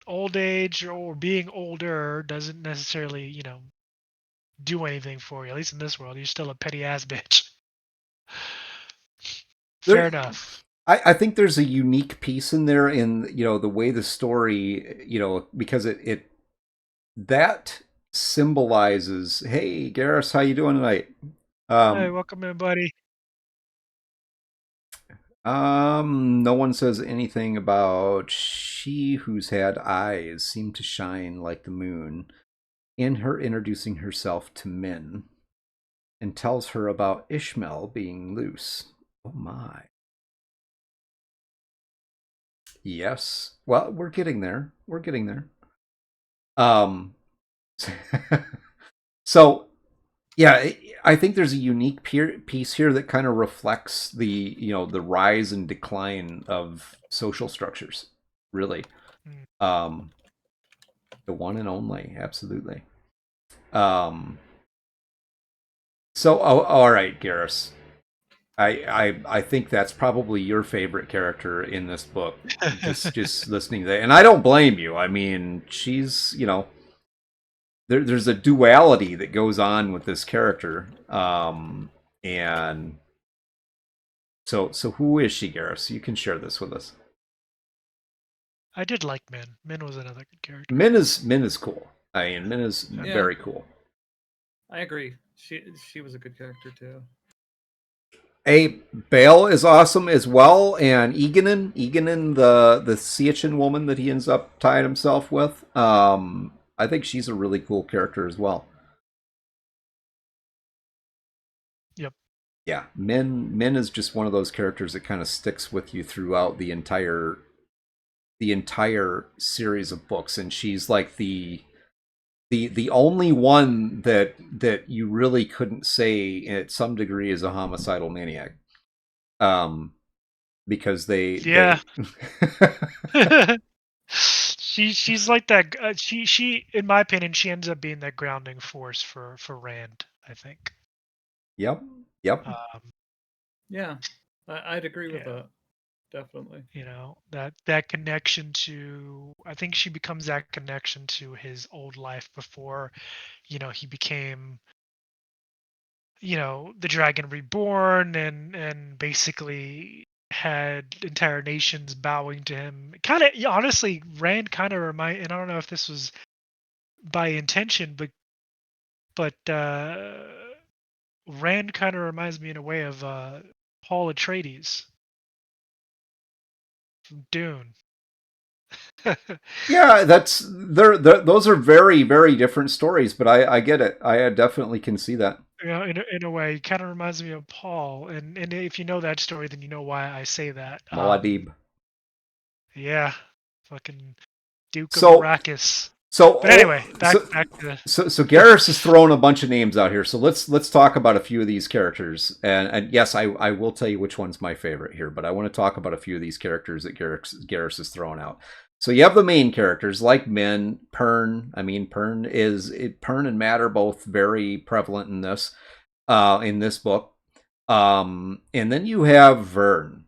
old age or being older doesn't necessarily, do anything for you. At least in this world, you're still a petty ass bitch. Fair There, enough. I think there's a unique piece in there in the way the story, because it that symbolizes, hey, Garrus, how you doing tonight? Hey, Um, welcome in, buddy. no one says anything about she who's had eyes seem to shine like the moon in her introducing herself to Min and tells her about Ishmael being loose. Oh my. Yes. Well, we're getting there. We're getting there. Um so yeah, I think there's a unique piece here that kind of reflects the rise and decline of social structures. Really, Mm. um, the one and only, absolutely. Um, so, all right, Garrus. I think that's probably your favorite character in this book. Just listening to that, and I don't blame you. I mean, she's there's a duality that goes on with this character, and so who is she, Garrus? You can share this with us. I did like Min. Min was another good character. Min is cool. I mean, Min is Yeah. Yeah, very cool. I agree. She was a good character too. A Bale is awesome as well, and Eganin, the Siachin woman that he ends up tying himself with. I think she's a really cool character as well. Yep. Yeah, Min is just one of those characters that kind of sticks with you throughout the entire series of books, and she's like the only one that you really couldn't say at some degree is a homicidal maniac. because they Yeah. they She's like that. She in my opinion, she ends up being that grounding force for Rand. I think. yep, yep. Um, Yeah, I'd agree with yeah, that. Definitely. that connection to. I think she becomes that connection to his old life before, he became, the Dragon Reborn, and basically had entire nations bowing to him. Kind of, honestly, Rand kind of and I don't know if this was by intention, but Rand kind of reminds me in a way of Paul Atreides from Dune. Yeah, those are very, very different stories, but I get it. I definitely can see that. In a way, he kind of reminds me of Paul. And if you know that story, then you know why I say that. Muad'Dib. Yeah, fucking Duke of So Arrakis. so But anyway, so back to so Garrus has thrown a bunch of names out here. So let's talk about a few of these characters. And yes, I will tell you which one's my favorite here, but I want to talk about a few of these characters that Garrus has thrown out. So you have the main characters like Min, Pern. I mean, Pern and Matt are both very prevalent in this book. And then you have Vern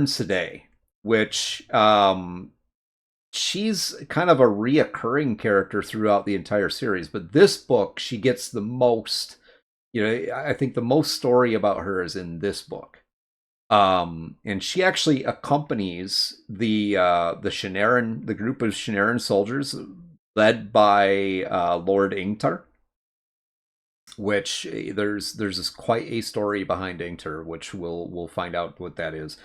Sade, which she's kind of a reoccurring character throughout the entire series, but this book she gets the most. I think the most story about her is in this book. And she actually accompanies the Shanaran, the group of Shanaran soldiers led by Lord Ingtar, which there's this quite a story behind Ingtar, which we'll find out what that is.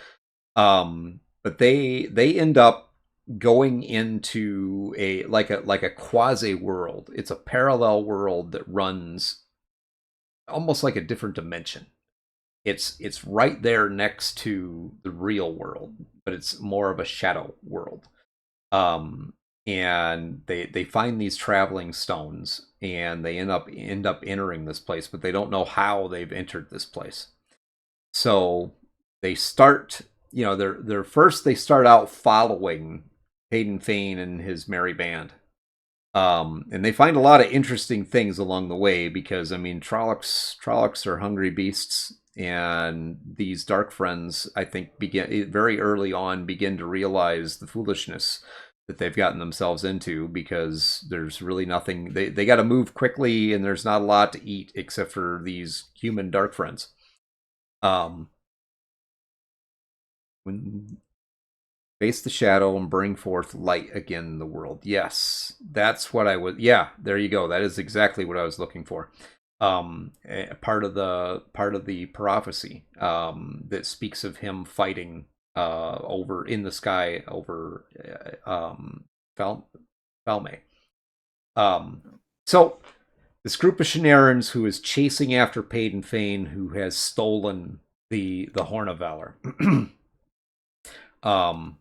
But they end up going into a quasi world. It's a parallel world that runs almost like a different dimension. It's right there next to the real world, but it's more of a shadow world. Um, and they find these traveling stones, and they end up entering this place, but they don't know how they've entered this place. So they start, they're first they start out following Hayden Fane and his merry band. And they find a lot of interesting things along the way because I mean Trollocs are hungry beasts, and these dark friends I think begin very early on begin to realize the foolishness that they've gotten themselves into because there's really nothing they got to move quickly and there's not a lot to eat except for these human dark friends. Um, when face the shadow and bring forth light again in the world. Yes, that's what I was. Yeah, there you go. That is exactly what I was looking for. Part of the prophecy that speaks of him fighting over in the sky over Fal- Falme. Um, so this group of Shenarans who is chasing after Paden Fane, who has stolen the Horn of Valor. um,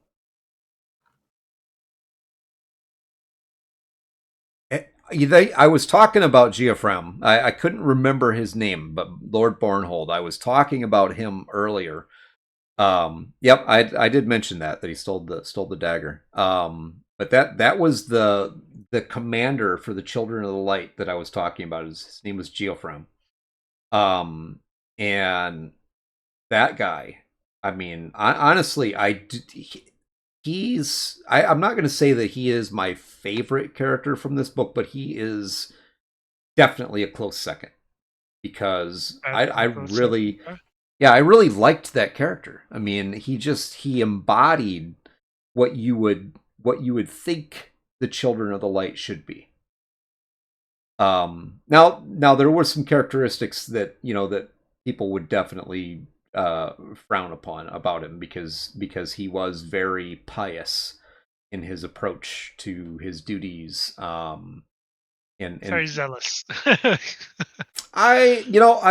I was talking about Geoffrem. I couldn't remember his name, but Lord Bornhold. I was talking about him earlier. Yep, I did mention that he stole the dagger. But that was the commander for the Children of the Light that I was talking about. His name was Geoffrem. Um, and that guy. I mean, honestly, I'm not going to say that he is my favorite character from this book, but he is definitely a close second because I really, Okay. yeah, I really liked that character. I mean, he embodied what you would think the Children of the Light should be. Now there were some characteristics that that people would definitely frown upon about him because he was very pious in his approach to his duties. And Very zealous. I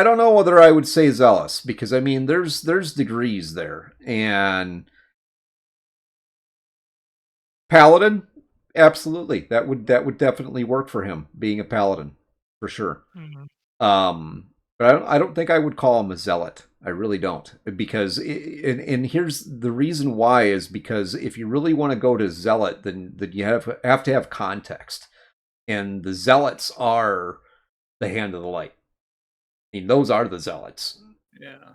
don't know whether I would say zealous because I mean there's degrees there. And paladin, absolutely, that would definitely work for him being a paladin for sure. Mhm. But I don't think I would call him a zealot. I really don't. Because and here's the reason why is because if you really want to go to zealot, then you have to have context, and the zealots are the hand of the light. I mean, those are the zealots. Yeah.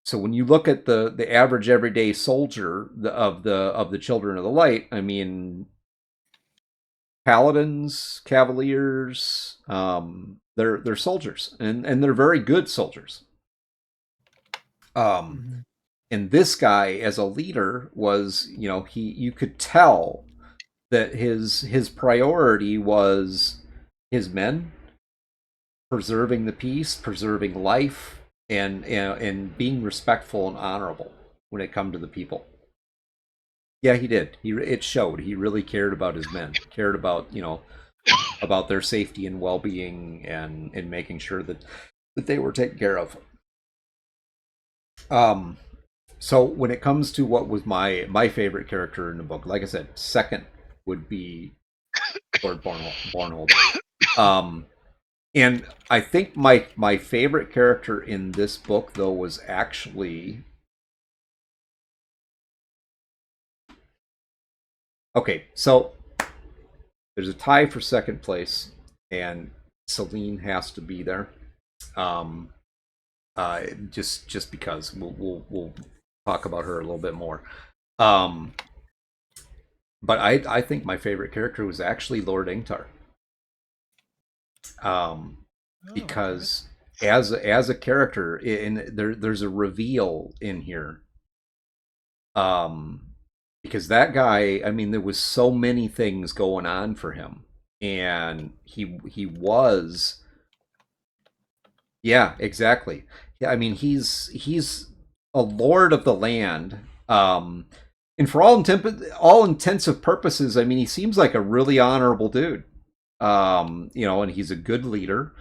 So when you look at the average everyday soldier of the children of the light, I mean, paladins, cavaliers, they're soldiers, and they're very good soldiers. Um, Mhm. and this guy, as a leader, was, you could tell that his priority was his men, preserving the peace, preserving life, and being respectful and honorable when it come to the people. Yeah, he did. It showed. He really cared about his men, cared about about their safety and well being, and making sure that they were taken care of. Um, so when it comes to what was my favorite character in the book, like I said, second would be Lord Bornhold. Um, and I think my favorite character in this book though was actually okay. So there's a tie for second place, and Celine has to be there. Um, just because we'll talk about her a little bit more. Um, but I think my favorite character was actually Lord Ingtar. Um, Oh, okay. because as a character, in there's a reveal in here. Um, because that guy, I mean, there was so many things going on for him, and he was, yeah, exactly. Yeah, I mean, he's a lord of the land. And for all intensive purposes, I mean, he seems like a really honorable dude. And he's a good leader.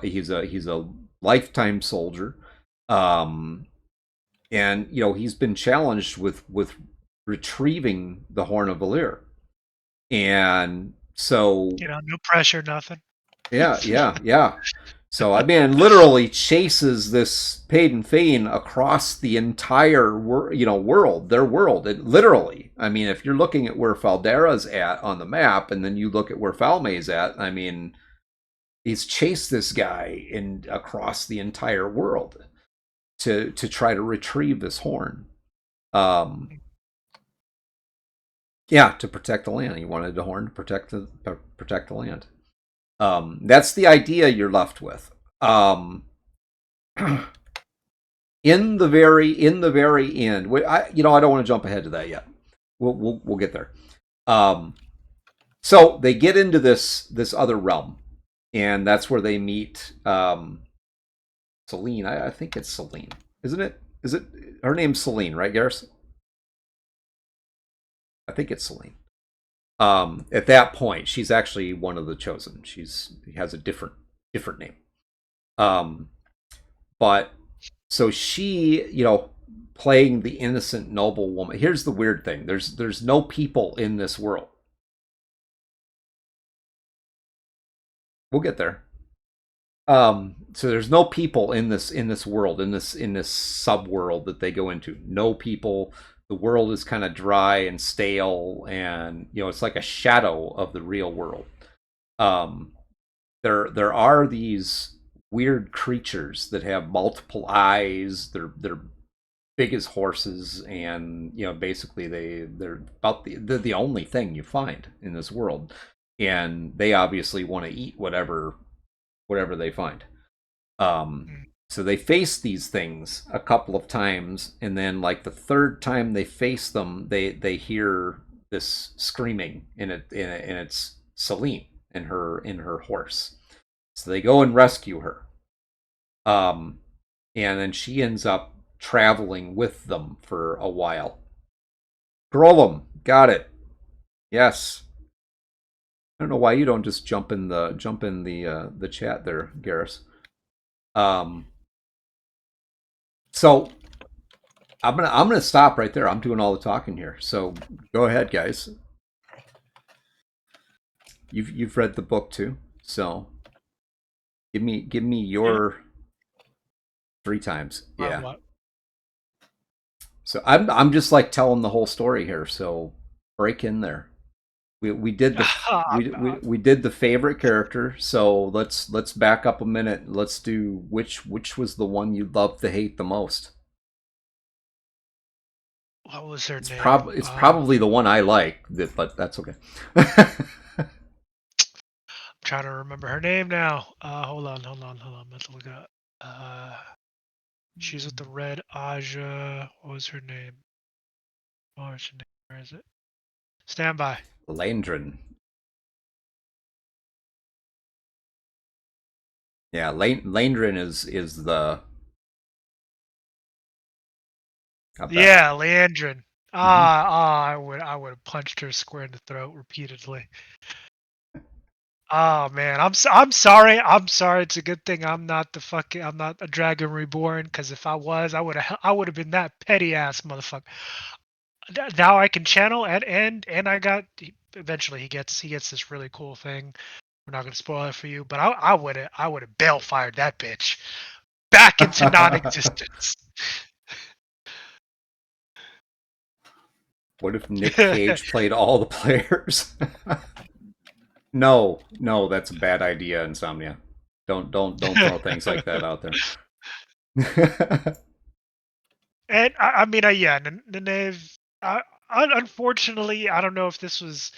He's a lifetime soldier. Um, and he's been challenged with retrieving the Horn of Valir. And so No pressure, nothing. yeah, yeah, yeah. So I mean, literally chases this Paden Fane across the entire world, their world. Literally, I mean, if you're looking at where Faldera's at on the map, and then you look at where Falme's at, I mean, he's chased this guy in across the entire world to try to retrieve this horn. Um, yeah, to protect the land. He wanted the horn to protect the land. That's the idea you're left with. In the very end, I don't want to jump ahead to that yet. We'll get there. Um, so they get into this other realm, and that's where they meet Celine. I think it's Celine, isn't it? Is it her name's Celine, right, Garrus? I think it's Celine. At that point, she's actually one of the chosen. She has a different name. Um, but so she, playing the innocent noble woman. Here's the weird thing. There's no people in this world. We'll get there. So there's no people in this world, in this sub world that they go into. No people. The world is kind of dry and stale, and it's like a shadow of the real world. Um, there are these weird creatures that have multiple eyes. They're big as horses, and basically they're about they're the only thing you find in this world, and they obviously want to eat whatever they find. Mm. So they face these things a couple of times, and then like the third time they face them, they hear this screaming, and it's Celine in her horse. So they go and rescue her. Um, and then she ends up traveling with them for a while. Grolum, got it. Yes. I don't know why you don't just jump in the chat there, Garrus. Um, so I'm gonna stop right there. I'm doing all the talking here. So go ahead, guys. You've read the book too, so give me Yeah. your 3 times. By Yeah. what? So I'm just like telling the whole story here. So break in there. We did the we did the favorite character. So let's back up a minute. Let's do which was the one you loved to hate the most. What was her It's name? probably the one I like, but that's okay. I'm trying to remember her name now. Hold on. Let's look it up. She's with the red Aja. What was her name? What was her name? Where is it? Stand by. Landrin. Yeah, Landrin is the got that. Yeah, Leandrin. Mm-hmm. I would have punched her square in the throat repeatedly. Oh man, I'm sorry. I'm sorry. It's a good thing I'm not a Dragon Reborn, because if I was, I would have been that petty ass motherfucker. Now I can channel and eventually he gets this really cool thing. We're not gonna spoil it for you, but I would have bail fired that bitch back into non-existence. What if Nick Cage played all the players? No, no, that's a bad idea, Insomnia. Don't throw things like that out there. And I mean, yeah, Neve. Unfortunately, I don't know if this was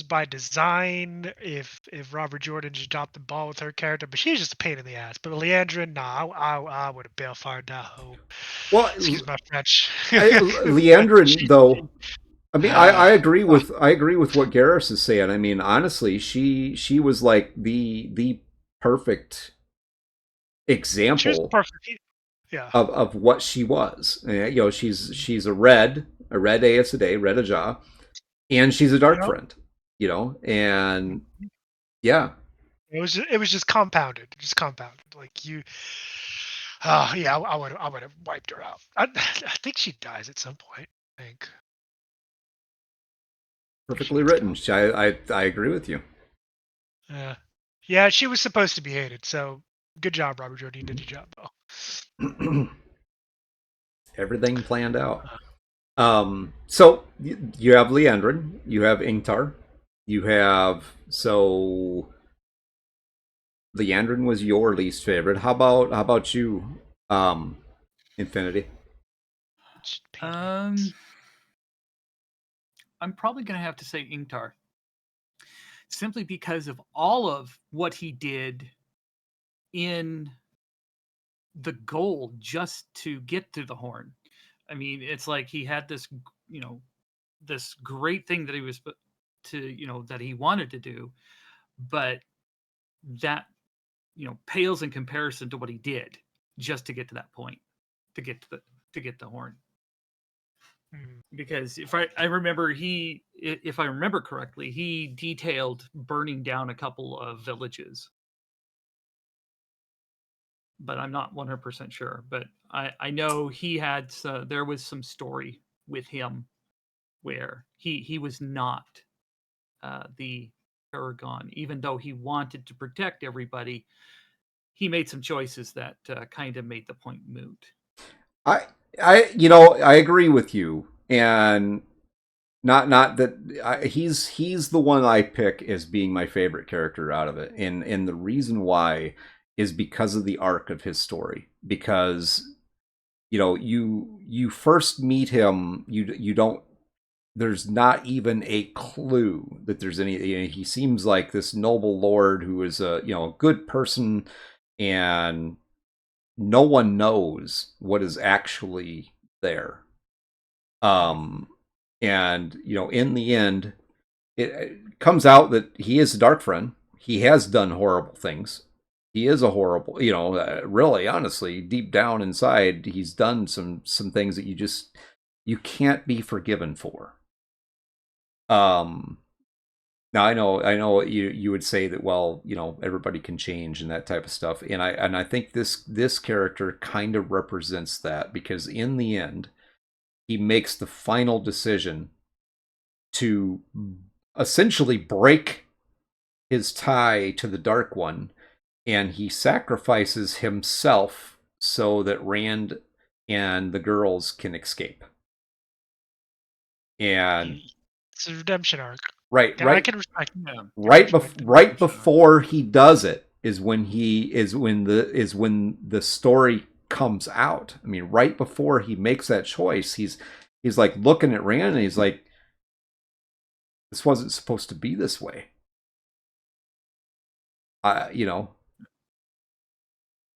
by design, if Robert Jordan just dropped the ball with her character, but she's just a pain in the ass. But Leandra, nah, I would have bail fired that hoe. Well, Excuse my French. Leandrin though, I mean, I agree Fuck. with what Garrus is saying. I mean, honestly, she was like the perfect She was example perfect. Yeah, of what she was. You know, she's a red Aes Sedai, red Ajah, and she's a you dark know, friend. You know, and yeah, it was just compounded. Like you, yeah, I would have wiped her out. I think she dies at some point. I think she perfectly gets written. killed. I agree with you. Yeah, yeah, she was supposed to be hated. So good job, Robert Jordan. You did your job, though. Everything planned out. So you have Leandrin, you have Ingtar, you have so Leandrin was your least favorite. How about you, Infinity? Pain in the Um, ass. I'm probably going to have to say Ingtar, simply because of all of what he did in the goal just to get to the horn. I mean, it's like he had this, you know, this great thing that he was to, that he wanted to do, but that, pales in comparison to what he did just to get to that point, to get the horn. Mm. Because if I remember, if I remember correctly, he detailed burning down a couple of villages, but I'm not 100% sure. But I know he had there was some story with him where he was not the Paragon, even though he wanted to protect everybody. He made some choices that kind of made the point moot. I you know I agree with you, and not that he's the one I pick as being my favorite character out of it, and the reason why is because of the arc of his story. Because you know you first meet him, you don't there's not even a clue that there's any. You know, he seems like this noble lord who is a a good person, and no one knows what is actually there. Um, and in the end, it comes out that he is a dark friend. He has done horrible things. He is a horrible, really, honestly, deep down inside, he's done some things that you can't be forgiven for. Um, Now I know you would say that, well, everybody can change and that type of stuff, and I think this character kind of represents that, because in the end he makes the final decision to essentially break his tie to the Dark One, and he sacrifices himself so that Rand and the girls can escape. And It's a redemption arc. right, I right, can respect. Yeah. Respect the right redemption arc. before he does it is when the story comes out. I mean, right before he makes that choice, he's like looking at Rand and he's like, "This wasn't supposed to be this way." You know,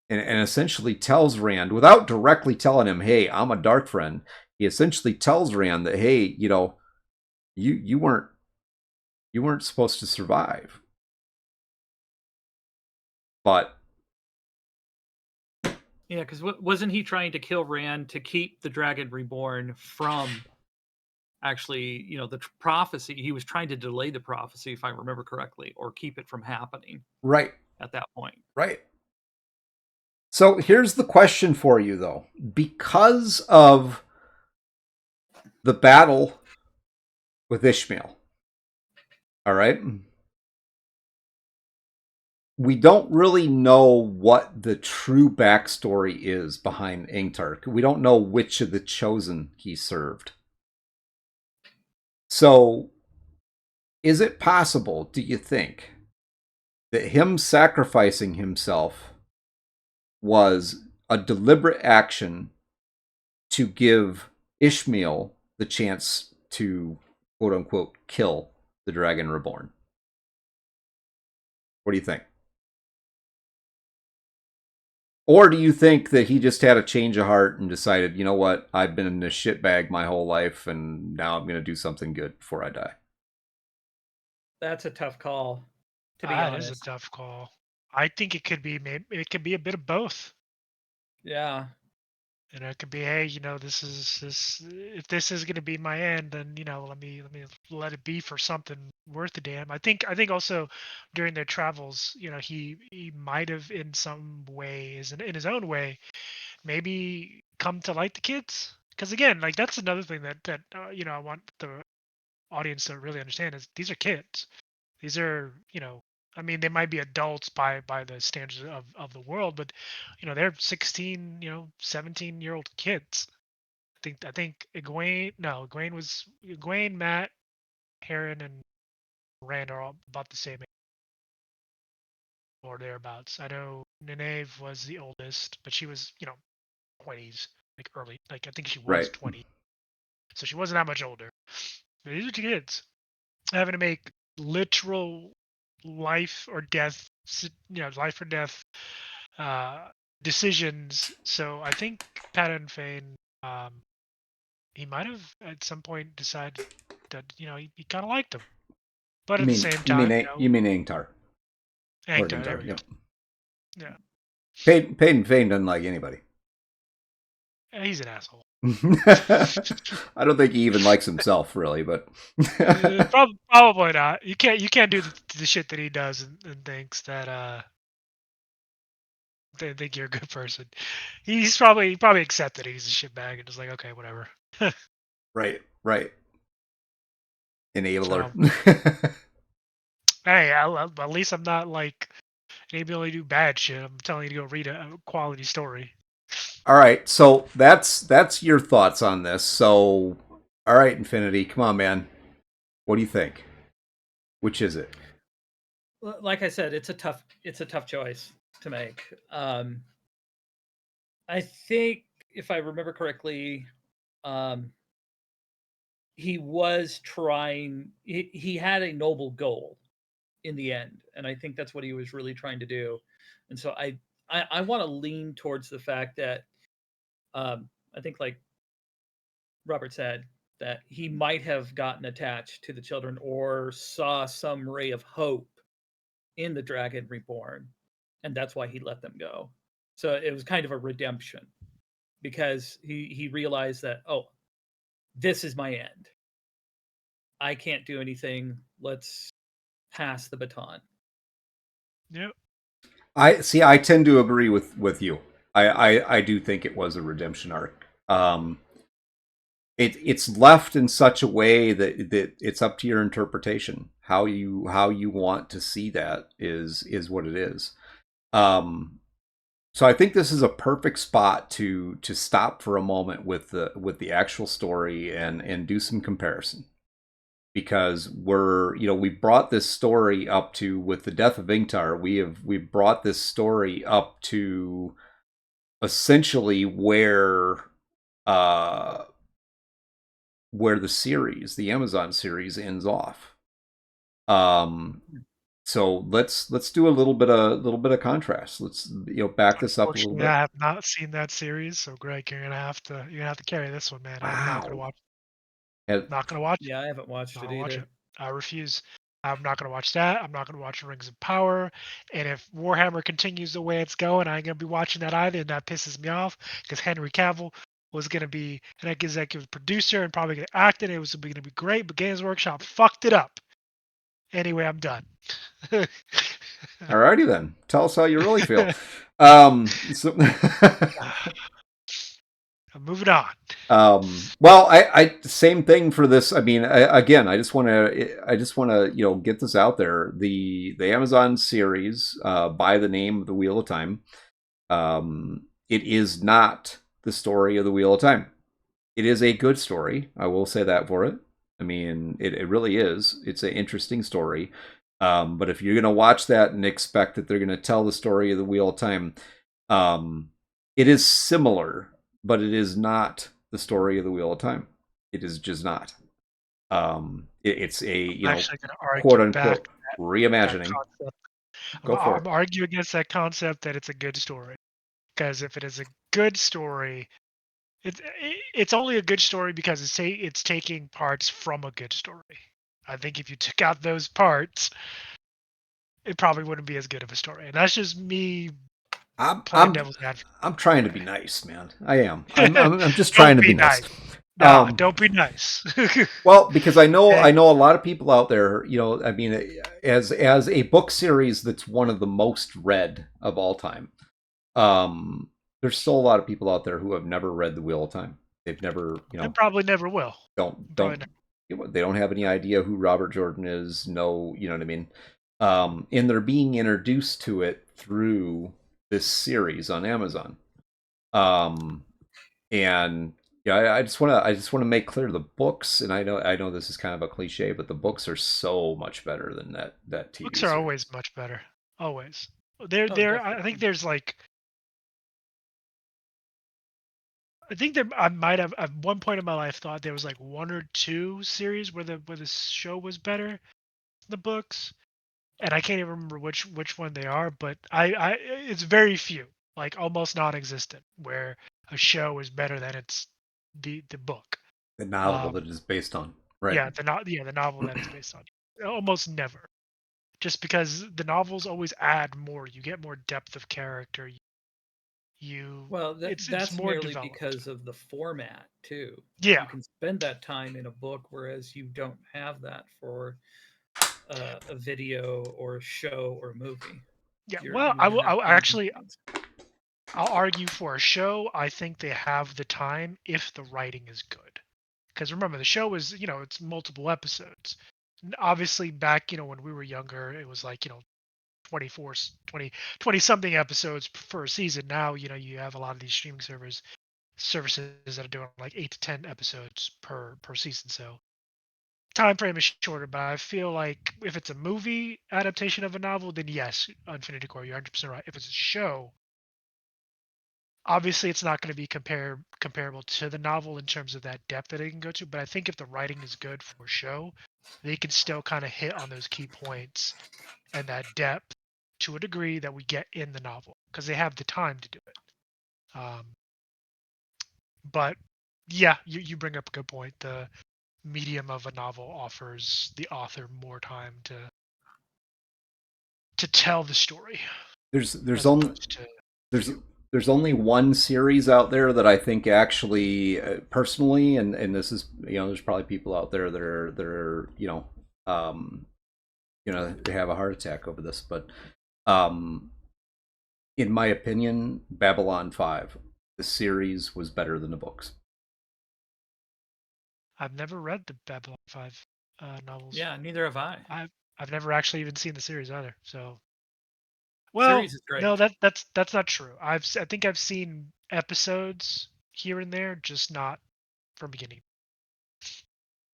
and essentially tells Rand without directly telling him, "Hey, I'm a dark friend." He essentially tells Rand that, "Hey, you weren't supposed to survive." But Yeah, because wasn't he trying to kill Rand to keep the Dragon Reborn from actually, the prophecy? He was trying to delay the prophecy, if I remember correctly, or keep it from happening right, at that point. right. So here's the question for you, though. Because of the battle with Ishmael, all right, we don't really know what the true backstory is behind Ingtark. We don't know which of the chosen he served. So, is it possible, do you think, that him sacrificing himself was a deliberate action to give Ishmael the chance to, quote unquote, kill the Dragon Reborn? What do you think? Or do you think that he just had a change of heart and decided, you know what, I've been in this shitbag my whole life and now I'm going to do something good before I die? That's a tough call, to be That is a honest. tough call. I think it could be it could be a bit of both. Yeah. It could be, hey, this. If this is going to be my end, then let me let it be for something worth a damn. I think also during their travels, he might have in some ways, in his own way, maybe come to like the kids. Because again, like that's another thing that I want the audience to really understand is these are kids. These are, I mean, they might be adults by the standards of the world, but they're 16, 17-year-old kids. I think Egwene, Matt, Heron, and Rand are all about the same age or thereabouts. I know Nynaeve was the oldest, but she was, 20s, like early, like I think she was Right. 20, so she wasn't that much older. But these are kids having to make literal life or death, life or death uh, decisions. So I think Patton Fane, um, he might have at some point decided that he kind of liked him, but You at the mean same you mean time, you mean Ingtar. Lord Angtar, there Ingtar, we go. yep. Yeah, Peyton Fane doesn't like anybody. yeah, he's an asshole. I don't think he even likes himself, really, but Probably not. You can't do the shit that he does and thinks that they think you're a good person. He probably accepted he's a shitbag and just like, okay, whatever. right. Enabler. So hey, at least I'm not like able to do bad shit. I'm telling you to go read a quality story. All right, so that's your thoughts on this. So, all right, Infinity, come on, man. What do you think? Which is it? Like I said, it's a tough choice to make. I think if I remember correctly, um, he was trying. He had a noble goal in the end, and I think that's what he was really trying to do. And so I want to lean towards the fact that I think, like Robert said, that he might have gotten attached to the children or saw some ray of hope in the Dragon Reborn, and that's why he let them go. So it was kind of a redemption because he realized that, oh, this is my end. I can't do anything. Let's pass the baton. Yep. I see. I tend to agree with you. I do think it was a redemption arc. It's left in such a way that it's up to your interpretation. How you want to see that is what it is. Um, So I think this is a perfect spot to stop for a moment with the actual story and do some comparison, because we brought this story up to, with the death of Ingtar, we brought this story up to essentially uh where the Amazon series ends off. Um so let's do a little bit of contrast. Let's back this up a little Unfortunately, bit. I have not seen that series, so Greg, you're gonna have to carry this one, man. I'm not gonna Wow. watch. And Not gonna watch it. Yeah, I haven't watched Not it gonna watch it. either. I refuse. I'm not gonna watch that. I'm not gonna watch Rings of Power. And if Warhammer continues the way it's going, I ain't gonna be watching that either, and that pisses me off because Henry Cavill was gonna be an executive producer and probably gonna act in it. It was gonna be great, but Games Workshop fucked it up. Anyway, I'm done. alrighty then. Tell us how you really feel. So I'm moving on. well, I same thing for this. I mean, again, I just want to get this out there. The Amazon series, by the name of the Wheel of Time, it is not the story of the Wheel of Time. It is a good story. I will say that for it. I mean, it really is. It's an interesting story. But if you're going to watch that and expect that they're going to tell the story of the Wheel of Time, um, it is similar, but it is not the story of the Wheel of Time. It is just not. It's a I'm actually gonna quote argue back unquote that reimagining. concept. I'm, Go for it. I'm arguing against that concept that it's a good story. Because if it is a good story, it's only a good story because it's taking parts from a good story. I think if you took out those parts, it probably wouldn't be as good of a story. And that's just me I'm playing I'm devil's advocate I'm trying to be way. nice, man. I am. I'm just trying Don't to be be nice. nice. Nah, Um, don't be nice. Well, because I know And I know a lot of people out there, I mean, as a book series that's one of the most read of all time, um, there's still a lot of people out there who have never read The Wheel of Time. They've never, and probably never will. Probably don't never. they don't have any idea who Robert Jordan is. No, you know what I mean? And they're being introduced to it through this series on Amazon. Um, and yeah, I just want to make clear the books, and I know this is kind of a cliche, but the books are so much better than that Books TV are series. always much better. Always. Oh, I think definitely. there's like I think there I might have at one point in my life thought there was like one or two series where the show was better than the books, and I can't even remember which one they are. But I it's very few, like almost non-existent, where a show is better than the book. The novel Um, that is based on, right? the novel that it's based on, almost never. Just because the novels always add more, you get more depth of character. You Well, it's that's more merely developed. because of the format too. Yeah, You can spend that time in a book, whereas you don't have that for a video or a show or movie. yeah. Well, You're gonna I have will time actually constraints. I'll argue for a show. I think they have the time if the writing is good. Because remember, the show is, it's multiple episodes. Obviously, back, when we were younger, it was like, 24, 20 something episodes per season. Now, you have a lot of these streaming services that are doing like 8 to 10 episodes per season. So time frame is shorter, but I feel like if it's a movie adaptation of a novel, then yes, Infinity Core, you're 100% right. If it's a show, obviously it's not going to be comparable to the novel in terms of that depth that they can go to, but I think if the writing is good for a show, they can still kind of hit on those key points and that depth to a degree that we get in the novel because they have the time to do it. But yeah, you bring up a good point. The medium of a novel offers the author more time to tell the story There's as only opposed to there's few. there's only one series out there that I think actually, personally, and this is, there's probably people out there that are um they have a heart attack over this, but um in my opinion, Babylon 5, the series was better than the books. I've never read the Babylon 5 novels. Yeah, neither have I. I've never actually even seen the series either. So Well, Series is great. no, that's not true. I think I've seen episodes here and there, just not from beginning.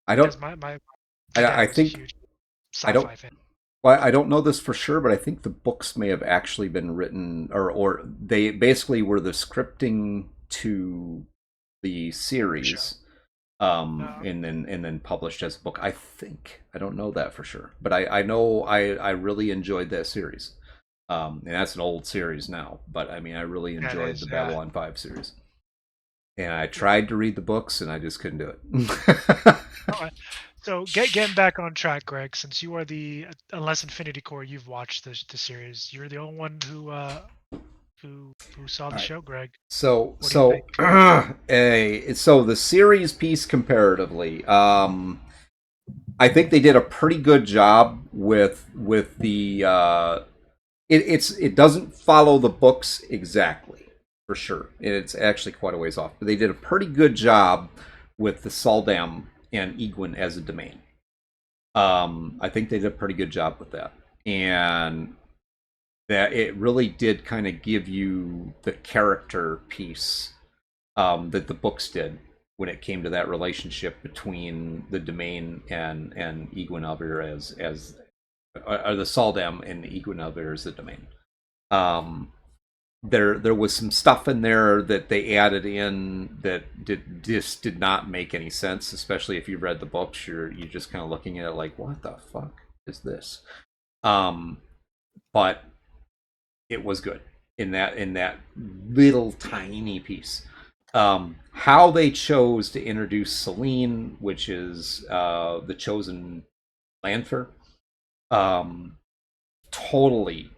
I don't. Because my I dad was a think huge I don't. sci-fi fan. Well, I don't know this for sure, but I think the books may have actually been written, or they basically were the scripting to the The show. series, Uh, and then published as a book. I think I don't know that for sure, but I know I really enjoyed that series. And that's an old series now, but I mean I really yeah, it enjoyed the is. Yeah. Babylon 5 series, and I Yeah. tried to read the books and I just couldn't do it. Alright. So getting back on track, Greg, since you are the unless Infinity Core, you've watched the series. You're the only one who saw All the right. show, Greg. So What do you think? so the series piece comparatively, I think they did a pretty good job with the it doesn't follow the books exactly for sure. It's actually quite a ways off, but they did a pretty good job with the Saldam and Egwin as a domain. I think they did a pretty good job with that, and that it really did kind of give you the character piece that the books did when it came to that relationship between the domain and Iguinavir as or the Saldam and Iguinavir as the domain. Um, there was some stuff in there that they added in that just did not make any sense, especially if you read the books. You're just kind of looking at it like, what the fuck is this? Um, but it was good in that little tiny piece. How they chose to introduce Selene, which is the chosen Lanfer, um, totally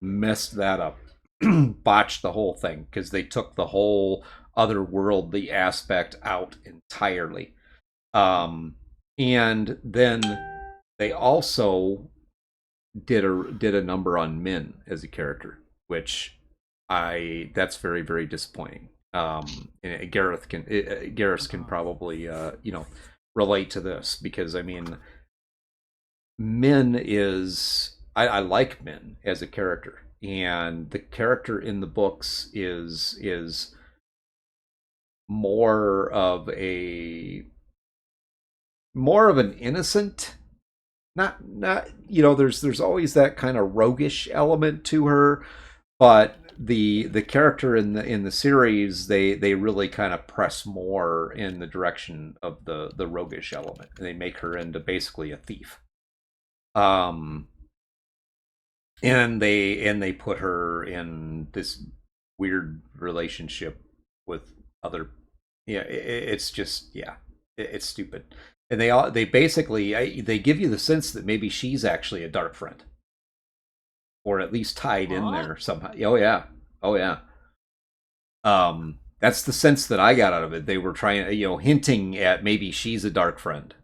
messed that up, botched the whole thing because they took the whole otherworldly aspect out entirely. Um, and then they also did a number on Min as a character, which I that's very disappointing. And Gareth can Uh, probably relate to this because I mean Min is I like Min as a character, and the character in the books is more of a more of an innocent, not there's always that kind of roguish element to her, but the character in the series they really kind of press more in the direction of the roguish element, and they make her into basically a thief. um and they put her in this weird relationship with other, yeah, it's just, yeah, it's stupid. And they basically they give you the sense that maybe she's actually a dark friend, or at least tied in what? there somehow. Oh yeah, oh yeah. That's the sense that I got out of it. They were trying, hinting at maybe she's a dark friend.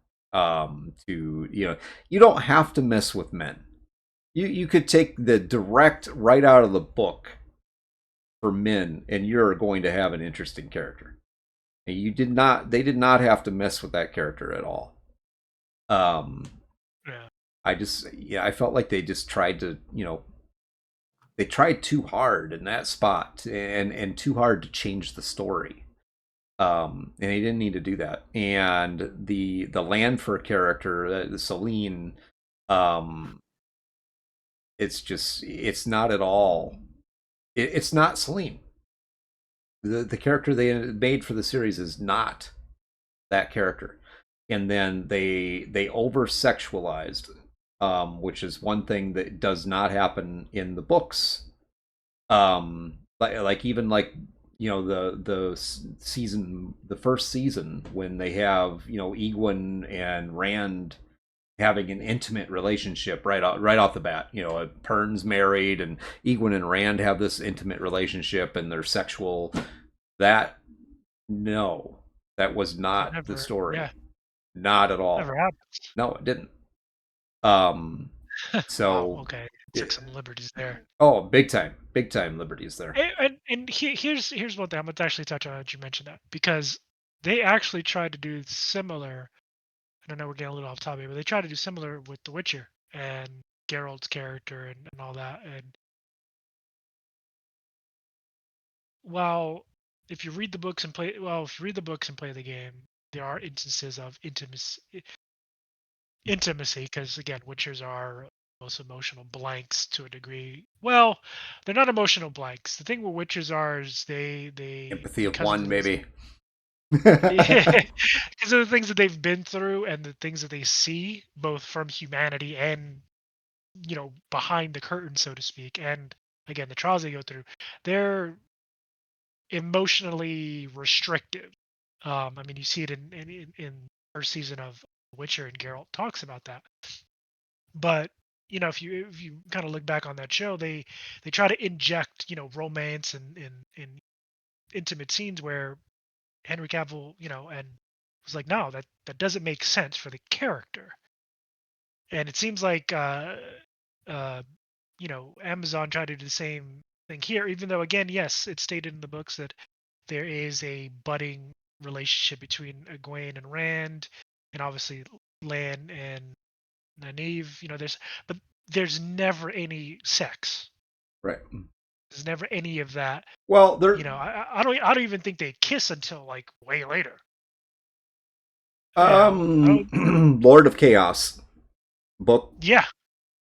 To you don't have to mess with men. You could take the direct right out of the book for men, and you're going to have an interesting character. And they did not have to mess with that character at all. Um, Yeah. I felt like they just tried to, they tried too hard in that spot, and too hard to change the story. And they didn't need to do that. And the Lanfer character, the Celine, um, it's not at all. It's not Celine. The character they made for the series is not that character. And then they over sexualized, which is one thing that does not happen in the books. Like even like the first season when they have Egwin and Rand having an intimate relationship right off the bat. Pern's married, and Egwin and Rand have this intimate relationship, and they're sexual. That no, that was That not the never. story. Yeah. Not at Never all. happened. No, it didn't. Um, Wow. so Okay. Took it, some liberties there. oh, big time liberties there. And here's one thing I'm gonna actually touch on that you mentioned that because they actually tried to do similar. I don't know we're getting a little off topic, but they tried to do similar with The Witcher, and Geralt's character and all that. And while if you read the books and play, well, if you read the books and play the game, there are instances of intimacy, because again, Witchers are most emotional blanks to a degree. Well, they're not emotional blanks. The thing with Witchers are is they Empathy of because of one, the maybe. yeah, because of the things that they've been through and the things that they see, both from humanity and behind the curtain, so to speak, and again the trials they go through, they're emotionally restrictive. I mean, you see it in first season of Witcher, and Geralt talks about that. But if you kind of look back on that show, they try to inject romance and intimate scenes where Henry Cavill and was like, no, that doesn't make sense for the character. And it seems like uh, Amazon tried to do the same thing here, even though again, yes, it's stated in the books that there is a budding relationship between Egwene and Rand, and obviously Lan and Nynaeve. But there's never any sex. Right. There's never any of that. Well, they're I don't even think they kiss until like way later. I don't. Lord of Chaos, book Yeah,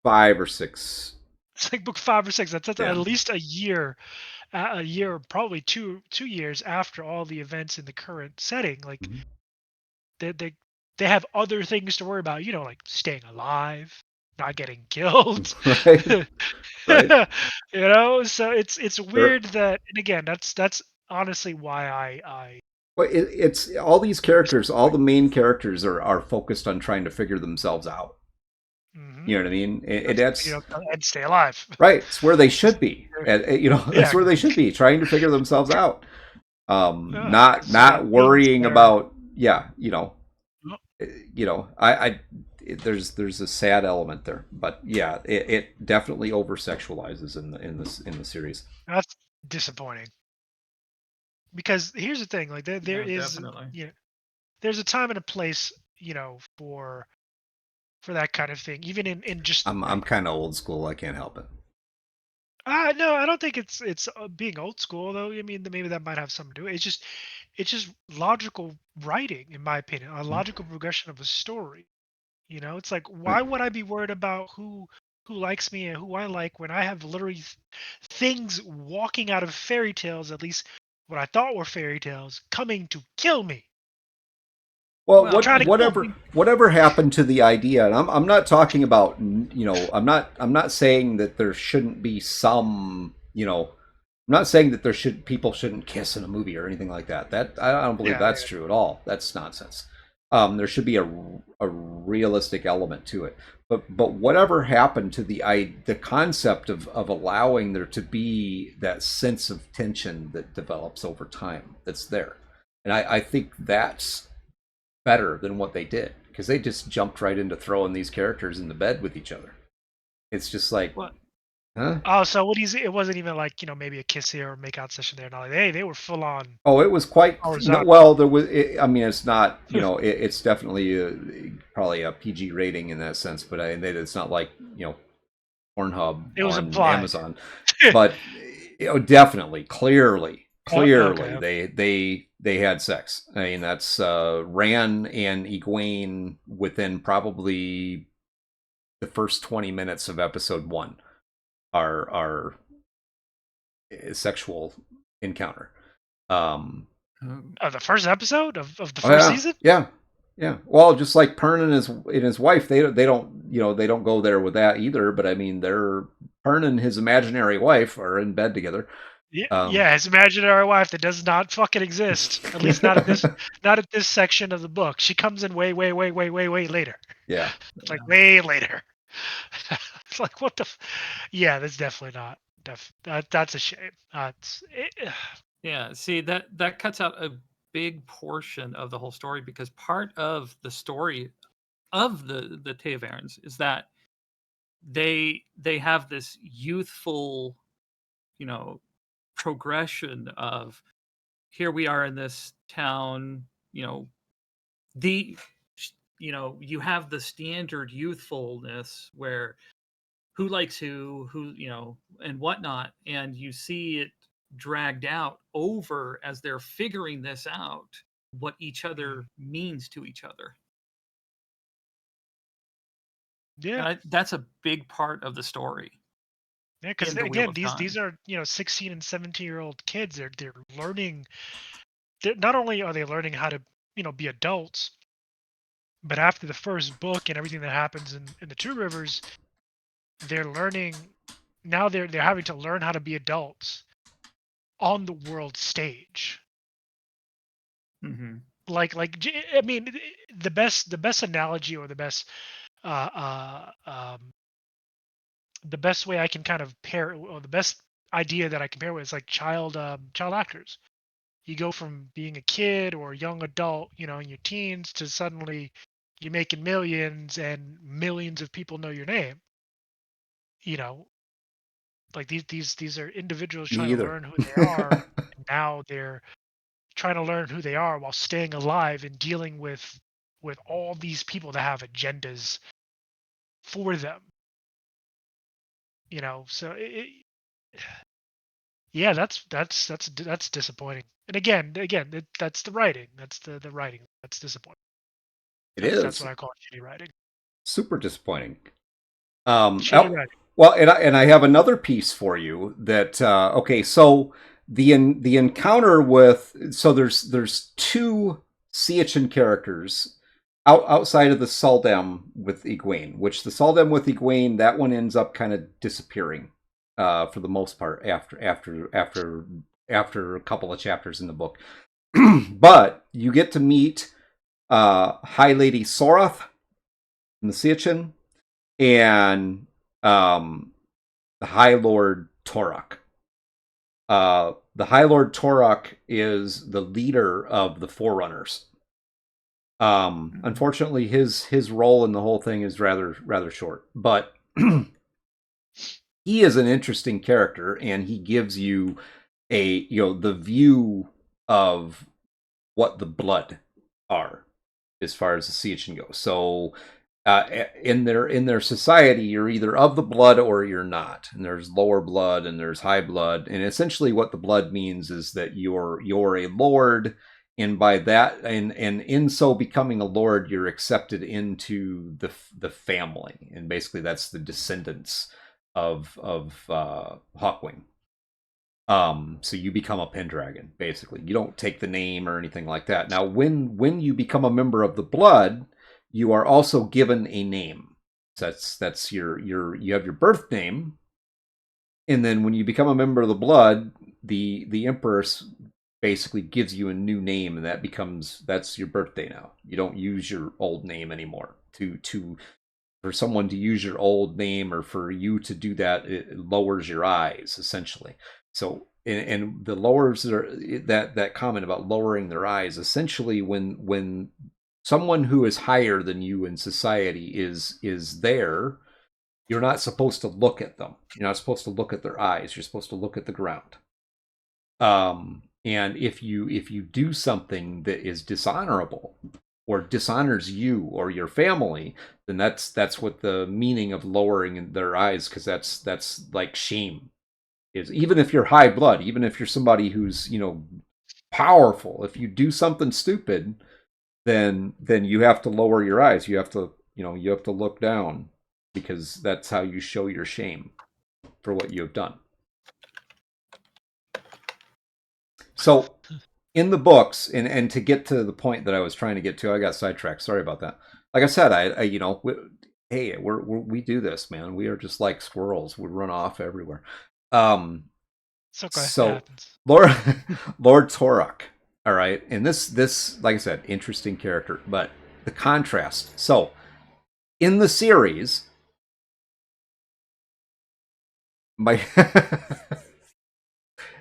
5 or 6. it's like book 5 or 6. That's Yeah. at least a year, probably two years after all the events in the current setting. Like Mhm. they have other things to worry about. Like staying alive, not getting killed. Right. Right. So it's They're, weird that, and again, that's honestly why I well, it's all these characters, all the disappoint. main characters are focused on trying to figure themselves out. Mm-hmm. You know what I mean? And That's, that's and stay alive. right. It's where they Because should be. And yeah, that's where they should be, trying to figure themselves out. Not because things worrying are. about, yeah, I there's a sad element there, but yeah, it definitely over sexualizes in the series. That's disappointing. Because here's the thing, like there Yeah, is definitely. there's a time and a place, for that kind of thing, even in just I'm kind of old school. I can't help it. no, I don't think it's being old school, though. I mean, maybe that might have something to do. It's just logical writing, in my opinion, a logical progression of a story. It's like, Right. why would I be worried about who likes me and who I like when I have literally things walking out of fairy tales, at least what I thought were fairy tales, coming to kill me, Well, Well, trying I to kill don't me. whatever think. whatever happened to the idea, and I'm not talking about, I'm not saying that there shouldn't be some, I'm not saying that people shouldn't kiss in a movie or anything like that. That I don't believe Yeah, that's true at all. That's nonsense. There should be a realistic element to it. But whatever happened to the concept of allowing there to be that sense of tension that develops over time that's there, and I think that's better than what they did, because they just jumped right into throwing these characters in the bed with each other. It's just like, What? huh? oh, so what is it? Wasn't even like maybe a kiss here or make out session there. No, like, they were full on Oh, it was quite no, horizontal. well. There was. I mean, it's not. It's definitely probably a PG rating in that sense, but it's not like Pornhub It was on implied. Amazon. But definitely, clearly, Okay. they had sex. I mean, that's Ran and Egwene within probably the first 20 minutes of episode 1 are a sexual encounter. Oh. Of the first episode of the Oh first yeah, season? yeah, yeah. Well, just like Pern and his wife, they don't go there with that either. But I mean, Pern and his imaginary wife are in bed together. Yeah, Um, yeah, his imaginary wife that does not fucking exist. At least not at this section of the book. She comes in way, way, way, way, way, way later. yeah. It's like way later. It's like what the? Yeah, that's definitely not. That's a shame. Yeah, see that cuts out a big portion of the whole story, because part of the story of the Taverns is that they have this youthful, you know, progression of, here we are in this town, the you have the standard youthfulness where who likes who and whatnot, and you see it dragged out over as they're figuring this out, what each other means to each other. Yeah. And that's a big part of the story Yeah, because in the Wheel again, of these Time. are 16 and 17-year-old kids. They're learning. Not only are they learning how to be adults, but after the first book and everything that happens in the Two Rivers, they're learning. Now they're having to learn how to be adults on the world stage. Hmm. I mean, the best analogy, or the best way I can kind of pair, or the best idea that I compare with, is like child actors. You go from being a kid or a young adult, in your teens, to suddenly you're making millions, and millions of people know your name. You know, like these are individuals Me trying to either. learn who they are, and now they're trying to learn who they are while staying alive and dealing with all these people that have agendas for them. So yeah, that's disappointing. And again, that's the writing. That's the writing. That's disappointing. It That's is what I call shitty writing. super disappointing. Shitty writing. Well, and I have another piece for you that okay, so the encounter with, so there's two Sietchin characters outside of the Suldam with Egwene, which the Suldam with Egwene, that one ends up kind of disappearing for the most part after a couple of chapters in the book. But you get to meet High Lady Sorath in the Sietchin, and the High Lord Torok. The High Lord Torok is the leader of the Forerunners. Unfortunately, his role in the whole thing is rather short, but he is an interesting character, and he gives you the view of what the blood are as far as the Sietchin goes. So in their society, you're either of the blood or you're not, and there's lower blood and there's high blood, and essentially what the blood means is that you're a lord, and by that, and in so becoming a lord, you're accepted into the family, and basically that's the descendants of Hawkwing. So you become a Pendragon, basically. You don't take the name or anything like that. Now, when you become a member of the Blood, you are also given a name. So that's you have your birth name, and then when you become a member of the Blood, the Emperor basically gives you a new name, and that's your birthday now. You don't use your old name anymore. To For someone to use your old name, or for you to do that, it lowers your eyes essentially. So and the lowers that comment about lowering their eyes, essentially when someone who is higher than you in society is there, you're not supposed to look at them. You're not supposed to look at their eyes. You're supposed to look at the ground. And if you do something that is dishonorable or dishonors you or your family, then that's what the meaning of lowering their eyes, because that's like shame. Is even if you're high blood, even if you're somebody who's powerful, if you do something stupid, then you have to lower your eyes. You have to look down, because that's how you show your shame for what you have done. So in the books, and to get to the point that I was trying to get to, I got sidetracked. Sorry about that. Like I said, hey, we do this, man. We are just like squirrels. We run off everywhere. Um, It's okay. It so happens. Lord Lord Torok, all right, and this like I said, interesting character, but the contrast. So in the series, my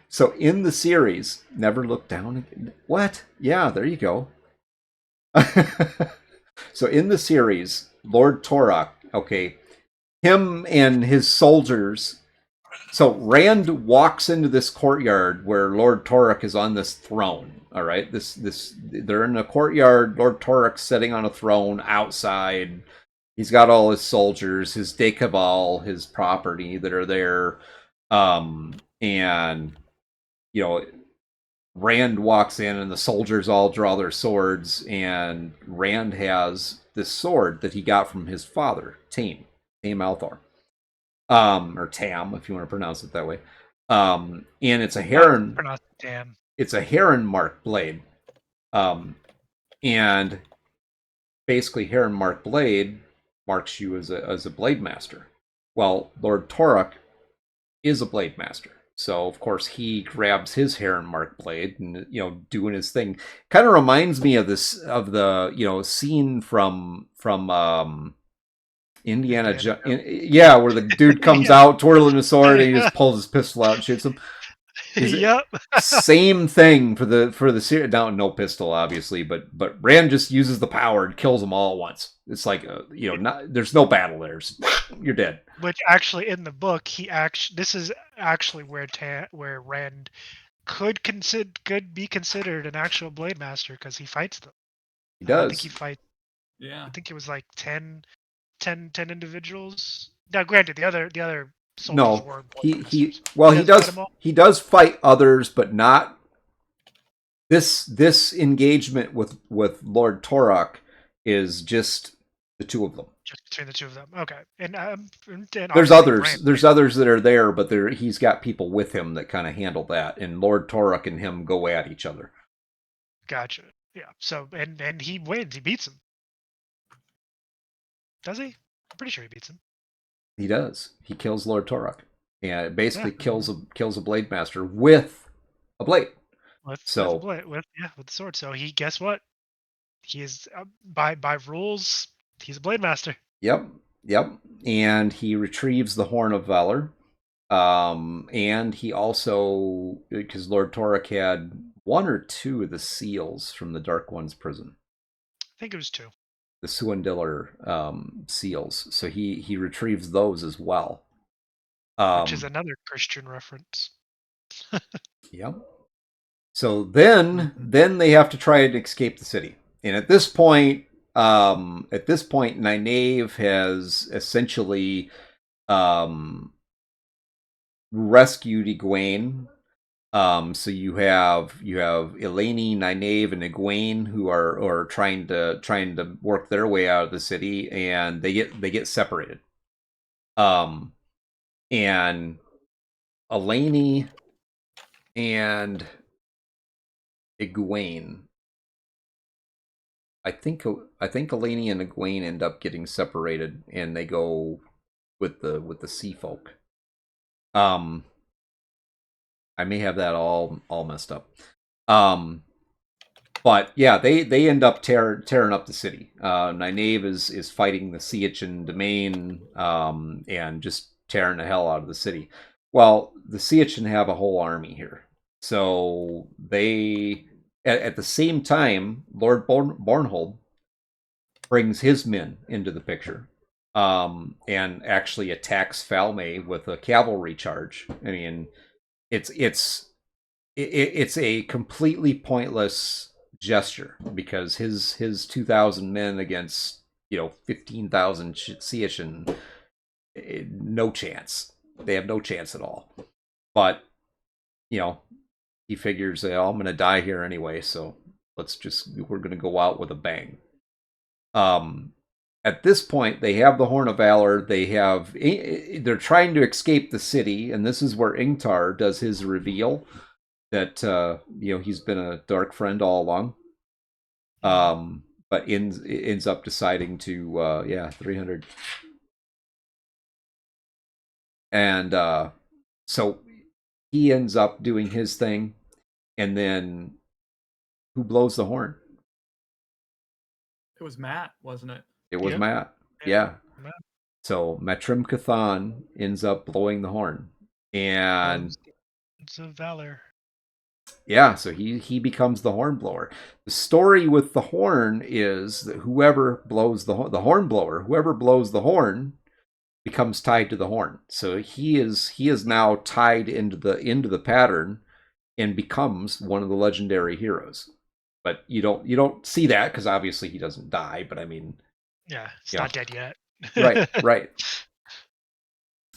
so in the series, never look down again. What? Yeah, there you go. So in the series, Lord Torok, okay, him and his soldiers. So Rand walks into this courtyard where Lord Torok is on this throne. All right, this they're in a courtyard. Lord Torok's sitting on a throne outside. He's got all his soldiers, his Decaval, his property that are there. And, you know, Rand walks in and the soldiers all draw their swords. And Rand has this sword that he got from his father, Tame Althor. Or Tam, if you want to pronounce it that way. And it's a heron. Damn. It's a heron mark blade. And basically, heron mark blade marks you as a blade master. Well, Lord Toruk is a blade master, so of course he grabs his heron mark blade and doing his thing. Kind of reminds me of the scene from Indiana Jones. Yeah, where the dude comes out twirling his sword and he just pulls his pistol out and shoots him. Yep. Same thing for the series. No pistol, obviously, but Rand just uses the power and kills them all at once. It's like there's no battle there. You're dead. Which actually in the book, this is actually where Rand could be considered an actual blade master because he fights them. He does. I think he fights. Yeah. I think it was like 10 individuals. Now, granted, the other soldiers were he does fight others, but not this engagement with Lord Toruk is just the two of them. Just between the two of them. Okay. And there's others. There's others that are there, but he's got people with him that kind of handle that, and Lord Toruk and him go at each other. Gotcha. Yeah. So and he wins. He beats him. Does he? I'm pretty sure he beats him. He does. He kills Lord Toruk, and basically kills a blade master with a blade. With the sword. So guess what? He is by rules. He's a blade master. Yep. And he retrieves the Horn of Valor. And he also, because Lord Toruk had one or two of the seals from the Dark One's prison. I think it was two. The Suindiller seals. So he retrieves those as well. Which is another Christian reference. Yep. So then they have to try and escape the city. And at this point, Nynaeve has essentially rescued Egwene. So you have Eleni, Nynaeve, and Egwene who are trying to work their way out of the city, and they get separated. And Eleni and Egwene, I think Eleni and Egwene end up getting separated, and they go with the Sea Folk. I may have that all messed up. But yeah, they end up tearing up the city. Nynaeve is fighting the Sea Urchin domain, and just tearing the hell out of the city. Well, the Sea Urchin have a whole army here. So they, at the same time, Lord Bornhold brings his men into the picture, and actually attacks Falme with a cavalry charge. I mean, it's a completely pointless gesture because his 2,000 men against 15,000 Seishin, no chance. They have no chance at all. But he figures, I'm going to die here anyway, so we're going to go out with a bang. At this point, they have the Horn of Valor. They're trying to escape the city, and this is where Ingtar does his reveal that he's been a dark friend all along. But ends up deciding to 300. And so he ends up doing his thing, and then who blows the horn? It was Matt, wasn't it? It was Matt. Yeah. Matt. So Matrim Cathan ends up blowing the horn, and it's a valor. Yeah, so he becomes the horn blower. The story with the horn is that whoever blows the horn blower, whoever blows the horn, becomes tied to the horn. So he is now tied into the pattern and becomes one of the legendary heroes. But you don't see that because obviously he doesn't die. But I mean, he's not dead yet. Right, right.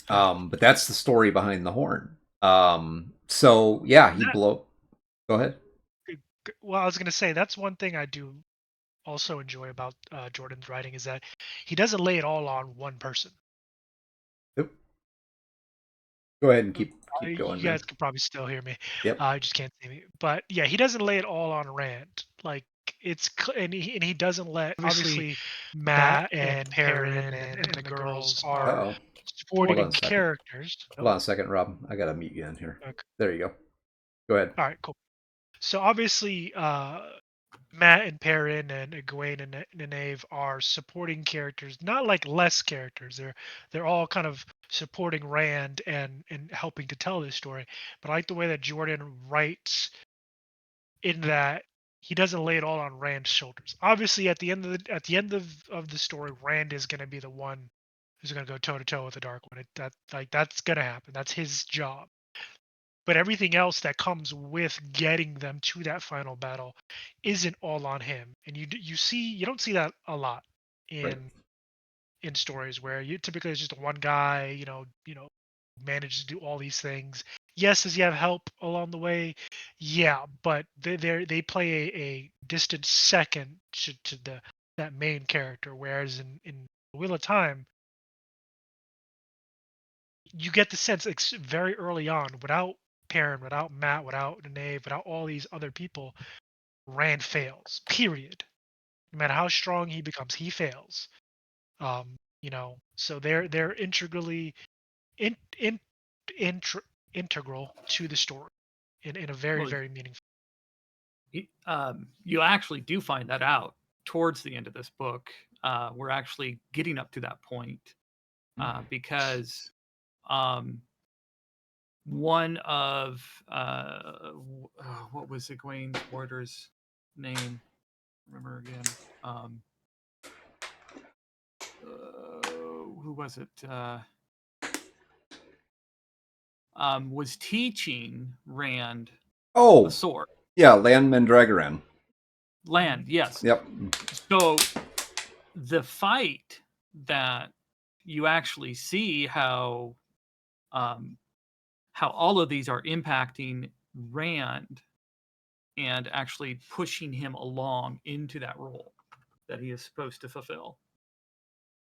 But that's the story behind the horn. So yeah, he That, blow. Go ahead. well, I was gonna say that's one thing I do also enjoy about Jordan's writing is that he doesn't lay it all on one person. Oop. Go ahead and Oop, keep you going, man. guys can probably still hear me. Yep. I just can't see me. But yeah, he doesn't lay it all on Rand. Like and he doesn't let obviously Matt and Perrin and the girls Uh are oh. Hold on supporting a second. characters. Hold Oh, on a second, Rob. I gotta mute you in here. okay. There you go. Go ahead. All right, cool. So obviously, Matt and Perrin and Egwene and Nynaeve are supporting characters, not like less characters. They're all kind of supporting Rand and helping to tell this story. But I like the way that Jordan writes in that he doesn't lay it all on Rand's shoulders. Obviously, at the end of the story, Rand is going to be the one who's going to go toe to toe with the Dark One. That's going to happen. That's his job. But everything else that comes with getting them to that final battle isn't all on him. And you don't see that a lot Right. in stories where you typically it's just one guy, manages to do all these things. Yes, does he have help along the way? Yeah, but they play a distant second to the that main character. Whereas in Wheel of Time, you get the sense very early on, without Perrin, without Matt, without Nave, without all these other people, Rand fails. Period. No matter how strong he becomes, he fails. So they're integrally in, in, intr integral to the story in a very, Well, very meaningful. you actually do find that out towards the end of this book. We're actually getting up to that point because um, one of what was Egwene's warder's name? Remember again? Um, who was it? Was teaching Rand the Oh, sword. yeah, Land Mandragoran. Land, yes. Yep. So the fight that you actually see um, how all of these are impacting Rand and actually pushing him along into that role that he is supposed to fulfill.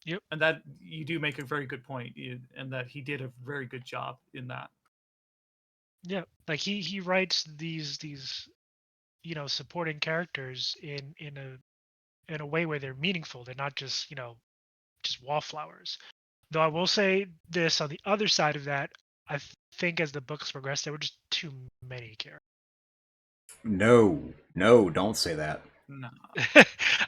Yep. And that you do make a very good point, and that he did a very good job in that. Yeah. Like he writes these supporting characters in a way where they're meaningful. They're not just wallflowers. Though I will say this on the other side of that, I think as the books progressed, there were just too many characters. No, no, don't say that. No,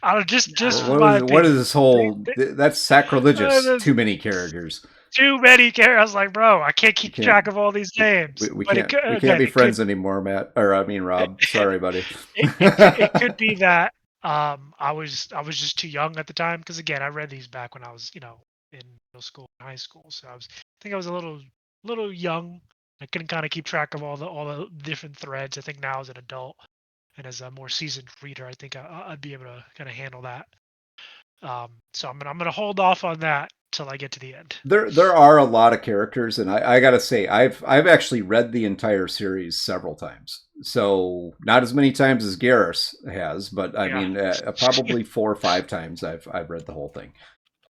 I don't just from my What is opinion. this whole? That's sacrilegious. There's Too many characters. too many characters. I was like, bro, I can't We keep can't. track of all these names. We But can't. We can't again, be friends anymore, Matt. Or I mean, Rob. Sorry, buddy. it could be that I was just too young at the time because again I read these back when I was in middle school and high school, so I think I was a little young. I couldn't kind of keep track of all the different threads. I think now as an adult and as a more seasoned reader, I think I'd be able to kind of handle that. So I'm gonna hold off on that till I get to the end. There are a lot of characters, and I gotta say I've actually read the entire series several times. So not as many times as Garrus has, but I Yeah. mean probably 4 or 5 times I've read the whole thing.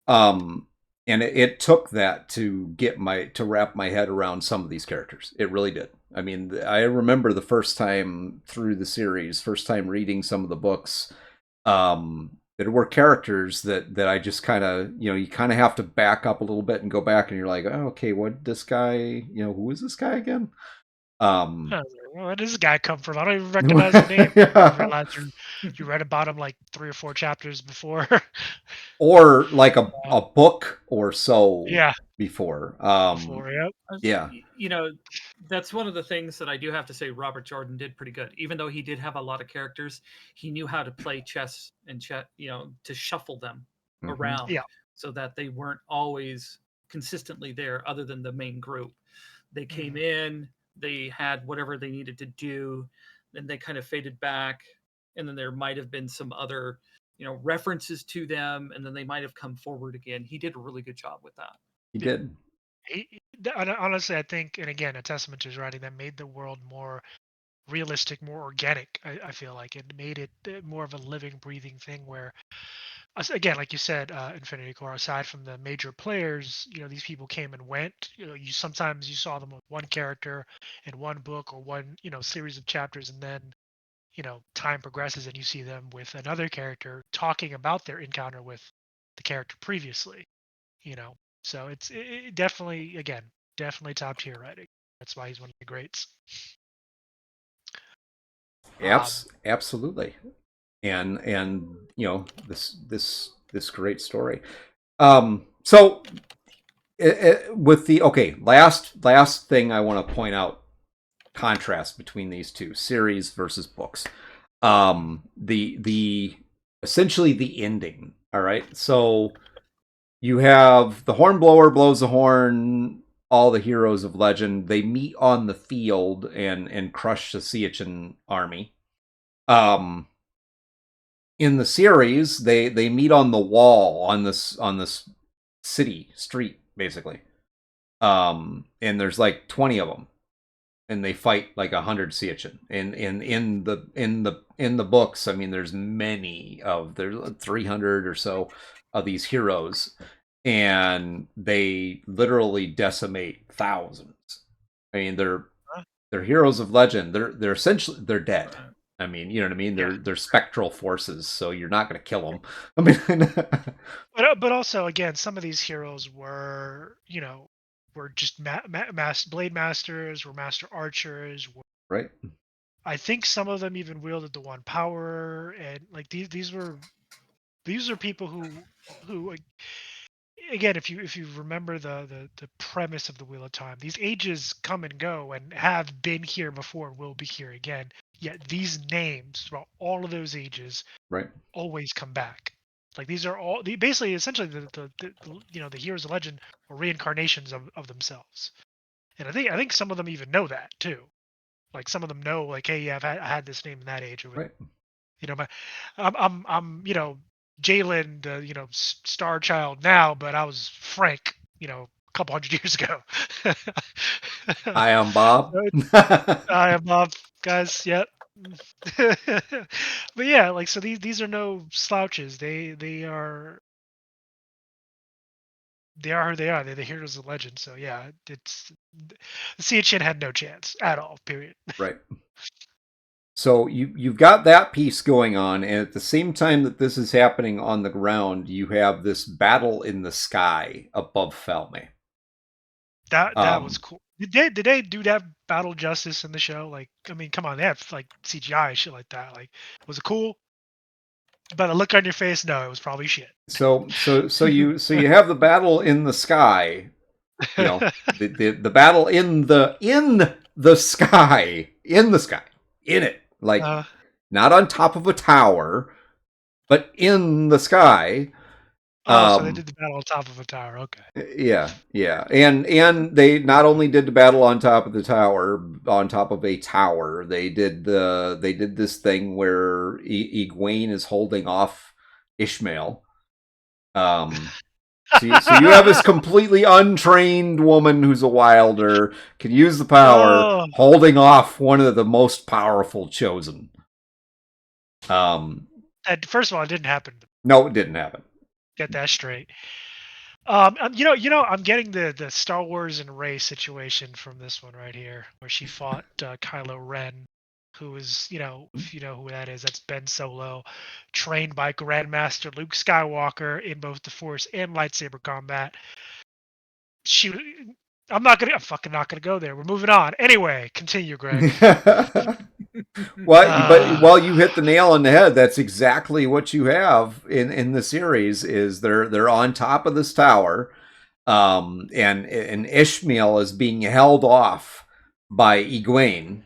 Um, and it took that to wrap my head around some of these characters. It really did. I mean, I remember the first time through the series, first time reading some of the books. There were characters that I just kind of you kind of have to back up a little bit and go back and you're like, oh, okay, what this guy who is this guy again? I Um, was like, where did this guy come from? I don't even recognize the name. You yeah. realize you read about him like 3 or 4 chapters before. Or like a book or so Yeah, before. before. Yep. Yeah. you know, that's one of the things that I do have to say Robert Jordan did pretty good. Even though he did have a lot of characters, he knew how to play chess and to shuffle them Hmm. around Yeah. so that they weren't always consistently there other than the main group. They came Mhm. in, they had whatever they needed to do, then they kind of faded back, and then there might have been some other, references to them, and then they might have come forward again. He did a really good job with that. He did. Honestly, I think, and again, a testament to his writing, that made the world more realistic, more organic. I feel like it made it more of a living, breathing thing where, again, like you said, Infinity Core, aside from the major players, these people came and went. You sometimes you saw them with one character in one book or one, series of chapters, and then, time progresses and you see them with another character talking about their encounter with the character previously. So it definitely, again, definitely top tier writing. That's why he's one of the greats. Absolutely. And this great story. So with the last thing I want to point out, contrast between these two, series versus books. The essentially the ending. All right. So you have the hornblower blows the horn. All the heroes of legend, they meet on the field and crush the Sea Urchin army. In the series, they meet on the wall on this city street basically. And there's like 20 of them, and they fight like 100 Sea Urchin. And in the books, I mean, there's 300 or so of these heroes, and they literally decimate thousands. I mean, they're heroes of legend. They're essentially they're dead. I mean, you know what I mean? They're spectral forces, so you're not going to kill them. I mean, but also, again, some of these heroes were just blade masters, were master archers. Right. I think some of them even wielded the one power, and like these are people who again, if you remember the premise of the Wheel of Time, these ages come and go and have been here before and will be here again. Yet these names throughout all of those ages, right, always come back. Like these are all basically essentially the heroes of legend or reincarnations of themselves. And I think some of them even know that too. Like some of them know, like, hey, yeah, I had this name in that age. right. My, I'm Jalen, star child now, but I was Frank, a couple hundred years ago. I am Bob. I am Bob, guys. Yep. But yeah, like, so these are no slouches. They are who they are. They're the heroes of legend. So yeah, it's the Sea Chin had no chance at all. Period. Right. So you've got that piece going on, and at the same time that this is happening on the ground, you have this battle in the sky above Felme. That was cool. Did they do that battle justice in the show? Like, I mean, come on, they have like CGI and shit like that. Like, was it cool? By the look on your face, no, it was probably shit. So you have the battle in the sky. You know, the battle in the sky, in it, like not on top of a tower, but in the sky. So they did the battle on top of a tower. Okay. Yeah, and they not only did the battle on top of the tower, on top of a tower, they did this thing where Egwene is holding off Ishmael. So you have this completely untrained woman who's a wilder, can use the power, holding off one of the most powerful chosen. And first of all, it didn't happen. No, it didn't happen. Get that straight. I'm getting the Star Wars and Rey situation from this one right here, where she fought Kylo Ren, who is, if you know who that is, that's Ben Solo, trained by Grandmaster Luke Skywalker in both the Force and lightsaber combat. I'm fucking not gonna go there. We're moving on. Anyway, continue, Greg. Well, you hit the nail on the head. That's exactly what you have in the series. Is they're on top of this tower, and Ishmael is being held off by Egwene.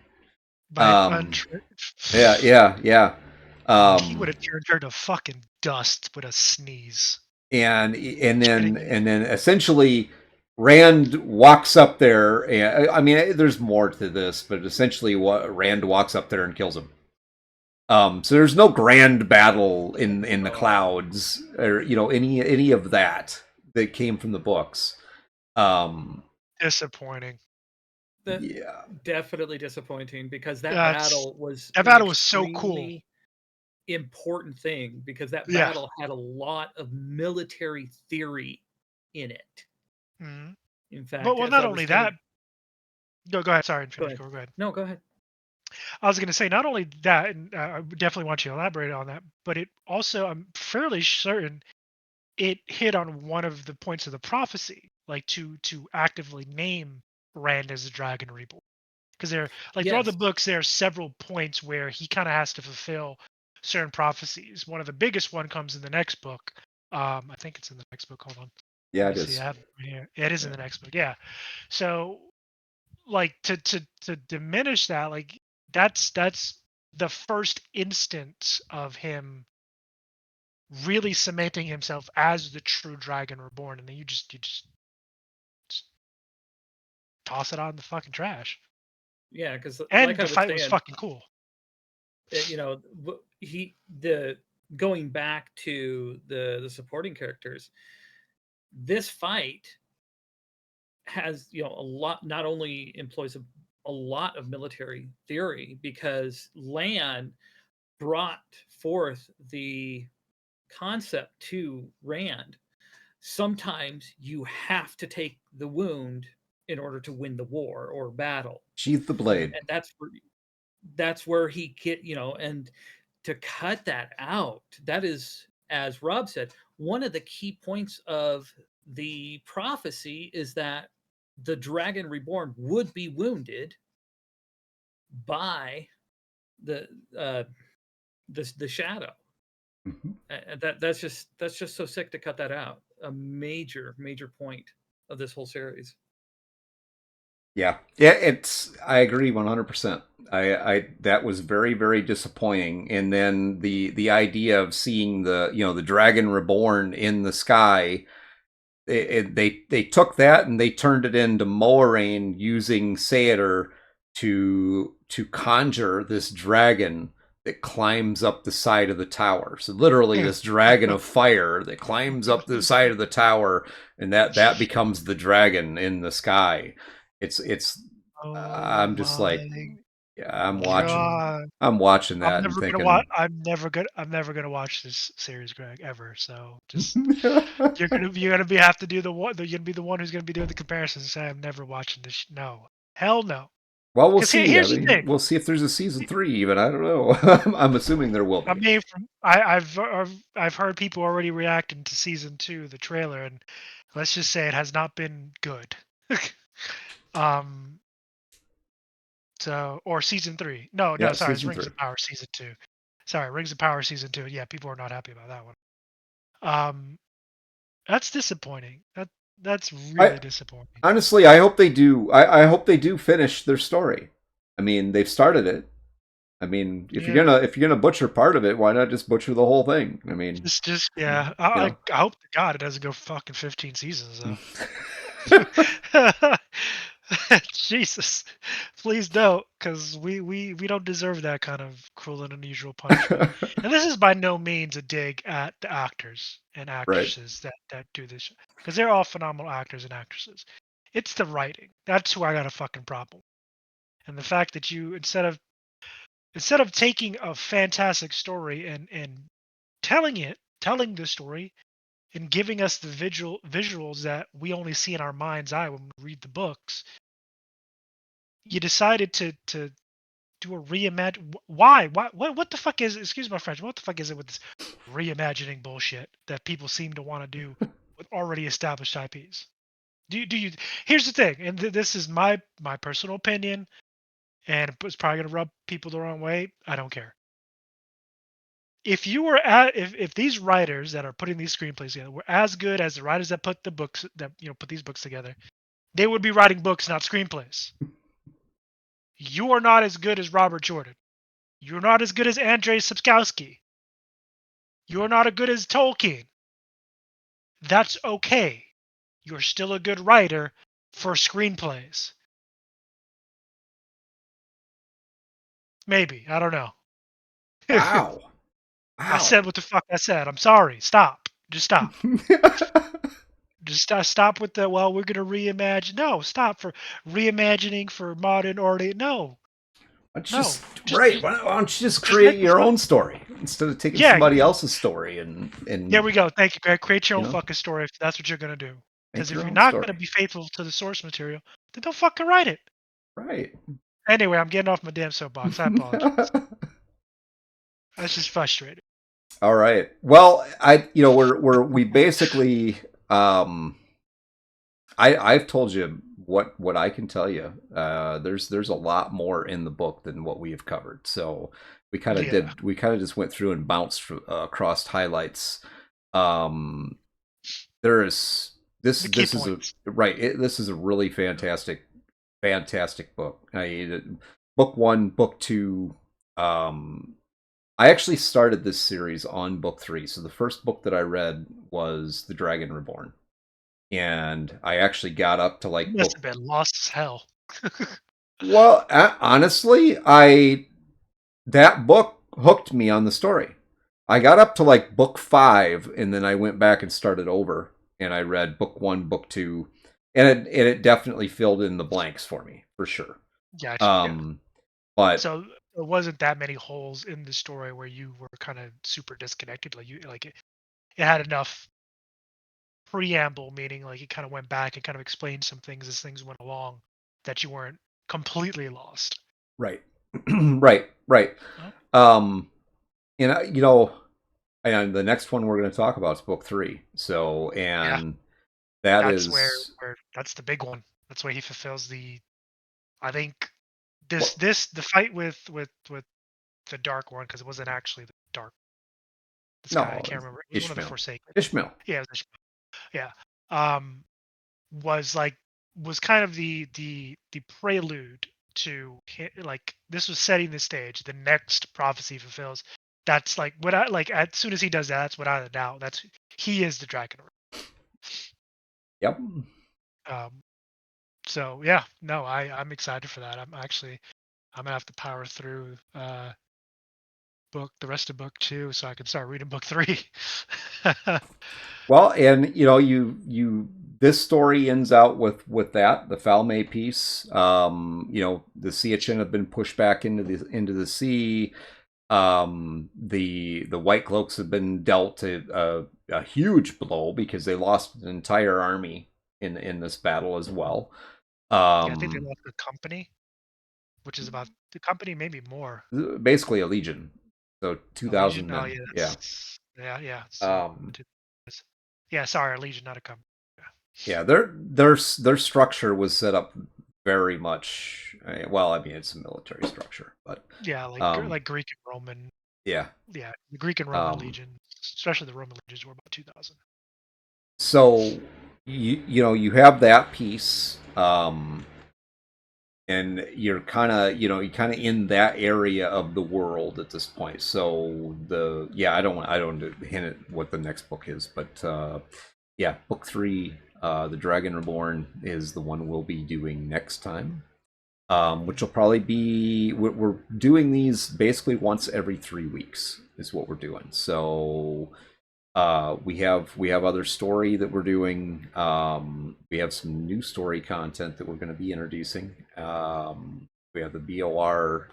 Yeah. He would have turned her to fucking dust with a sneeze. And then essentially Rand walks up there, and I mean, there's more to this, but essentially, Rand walks up there and kills him. So there's no grand battle in the clouds, or any of that came from the books. Um, Disappointing. That yeah, definitely disappointing because that That's battle was that an battle was so cool. extremely important thing because that Yeah. battle had a lot of military theory in it. hmm In But fact, well, as not I was only that. studying, Go ahead. Sorry, go finish. ahead. Go ahead. No, go ahead. I was going to say not only that, and I would definitely want you to elaborate on that, but it also I'm fairly certain it hit on one of the points of the prophecy, like to actively name Rand as a dragon reborn. Because there, like throughout the Yes, books, there are several points where he kind of has to fulfill certain prophecies. One of the biggest one comes in the next book. I think it's in the next book. Hold on, let yeah, me it see. is. I have it right here. Yeah, it is in yeah, the next book. Yeah. So like to diminish that, like that's the first instance of him really cementing himself as the true dragon reborn, and then just toss it on the fucking trash. yeah. Because, And like I the was fight was saying, fucking cool. he the going back to the supporting characters. This fight has a lot. Not only employs a lot of military theory because Lan brought forth the concept to Rand. Sometimes you have to take the wound in order to win the war or battle, Sheath the blade. and that's where he get and to cut that out. That is, as Rob said, one of the key points of the prophecy is that the dragon reborn would be wounded by the uh, the shadow. Mhm. That's just so sick to cut that out. A major point of this whole series. Yeah, yeah, I agree 100%. I that was very, very disappointing. And then the idea of seeing the dragon reborn in the sky, they took that and they turned it into Moiraine using Saeter to conjure this dragon that climbs up the side of the tower. So literally, this dragon of fire that climbs up the side of the tower, and that becomes the dragon in the sky. It's Oh I'm just like, my yeah, god. I'm watching I'm that and never gonna watch. thinking, I'm never gonna watch this series, Greg, ever. So just you're gonna be have to do the one. You're gonna be the one who's gonna be doing the comparisons and say I'm never watching this. No, hell no. well, we'll Because see. I here's the mean, thing. we'll see if there's a season three. Even I don't know. I'm assuming there will I be. mean, I've heard people already reacting to season two, the trailer, and let's just say it has not been good. um. So or season three. No, no, Yeah, sorry, it's season Rings three. of Power season two. Sorry, Rings of Power season two. Yeah, people are not happy about that one. Um. That's disappointing. That's I really disappointing. honestly, I hope they do. I hope they do finish their story. I mean, they've started it. I mean, Yeah, if you're gonna butcher part of it, why not just butcher the whole thing? I mean, just you yeah. know. I hope to God it doesn't go fucking 15 seasons though. Jesus, please don't, because we don't deserve that kind of cruel and unusual punishment. And this is by no means a dig at the actors and Right. actresses that do this, because they're all phenomenal actors and actresses. It's the writing. That's who I got a fucking problem. And the fact that you instead of taking a fantastic story and telling the story and giving us the visuals that we only see in our mind's eye when we read the books, you decided to do a reimagine. Why? What the fuck is? Excuse my French. What the fuck is it with this reimagining bullshit that people seem to want to do with already established IPs? Do you? Here's the thing, and this is my personal opinion, and it's probably gonna rub people the wrong way. I don't care. If you were at if these writers that are putting these screenplays together were as good as the writers that put the books that put these books together, they would be writing books, not screenplays. You are not as good as Robert Jordan. You're not as good as Andrzej Sapkowski. You're not as good as Tolkien. That's okay. You're still a good writer for screenplays. Maybe. I don't know. Wow. I Wow. said what the fuck I said. I'm sorry. Stop. Just stop. Just stop with the, well, we're gonna reimagine. No, stop for reimagining for modern or no, Why don't you no. just Just right? just Why don't you just just make create the your fuck. own story instead of taking Yeah, somebody else's story there and we go. Thank you, Greg. Create your you own know fucking story if that's what you're gonna do. Because make if your you're own not gonna story? be faithful to the source material, then don't fucking write it. Right. Anyway, I'm getting off my damn soapbox. I apologize. That's just frustrating. All right. Well, we basically I've told you what I can tell you. There's a lot more in the book than what we have covered. So Yeah, we kind of just went through and bounced across highlights. Um, there is the key this is a points. right. This is a really fantastic book. Book one, book two. Um, I actually started this series on book three. So the first book that I read was The Dragon Reborn, and I actually got up to You like must book. have been lost as hell. Well, honestly, I that book hooked me on the story. I got up to like book five, and then I went back and started over, and I read book one, book two, and it definitely filled in the blanks for me for sure. Gotcha. Yeah. Um, but So there wasn't that many holes in the story where you were kind of super disconnected. It had enough preamble, meaning like it kind of went back and kind of explained some things as things went along that you weren't completely lost. right, right. Oh, Um, and and the next one we're going to talk about is book three. So, yeah, and that that's is where that's the big one. That's where he fulfills the. I think what? the fight with the dark one, because it wasn't actually the dark. This guy, I No, can't remember. It was one of the Ishmael. Forsaken. Ishmael. Yeah, it was yeah. Um, was like was kind of the prelude to like this was setting the stage. The next prophecy fulfills. That's like what I like. As soon as he does that, that's without a doubt. That's he is the dragon. Yep. Um, so yeah, no, I'm excited for that. I'm gonna have to power through book the rest of book two so I can start reading book three. Well, and you this story ends out with that the Falme piece. The sea urchin have been pushed back into the sea. The White Cloaks have been dealt a huge blow because they lost an entire army in this battle as well. Yeah, I think they Um, lost the company, which is about the company, maybe more. Basically a legion, so two A Legion? thousand Oh, men. yeah, Yeah. yeah. So, Um, yeah, sorry, a Legion, not a company. Yeah, their structure was set up very much. Well, I mean, it's a military structure, but Yeah, um, like Greek and Roman. yeah. Yeah, the Greek and Roman Um, legion, especially the Roman legions, were about 2,000. so you have that piece, and you're kind of in that area of the world at this point. So I don't hint at what the next book is, but yeah, book three, The Dragon Reborn, is the one we'll be doing next time. Which will probably be we're doing these basically once every 3 weeks is what we're doing. So we have other story that we're doing. We have some new story content that we're going to be introducing. We have the BOR,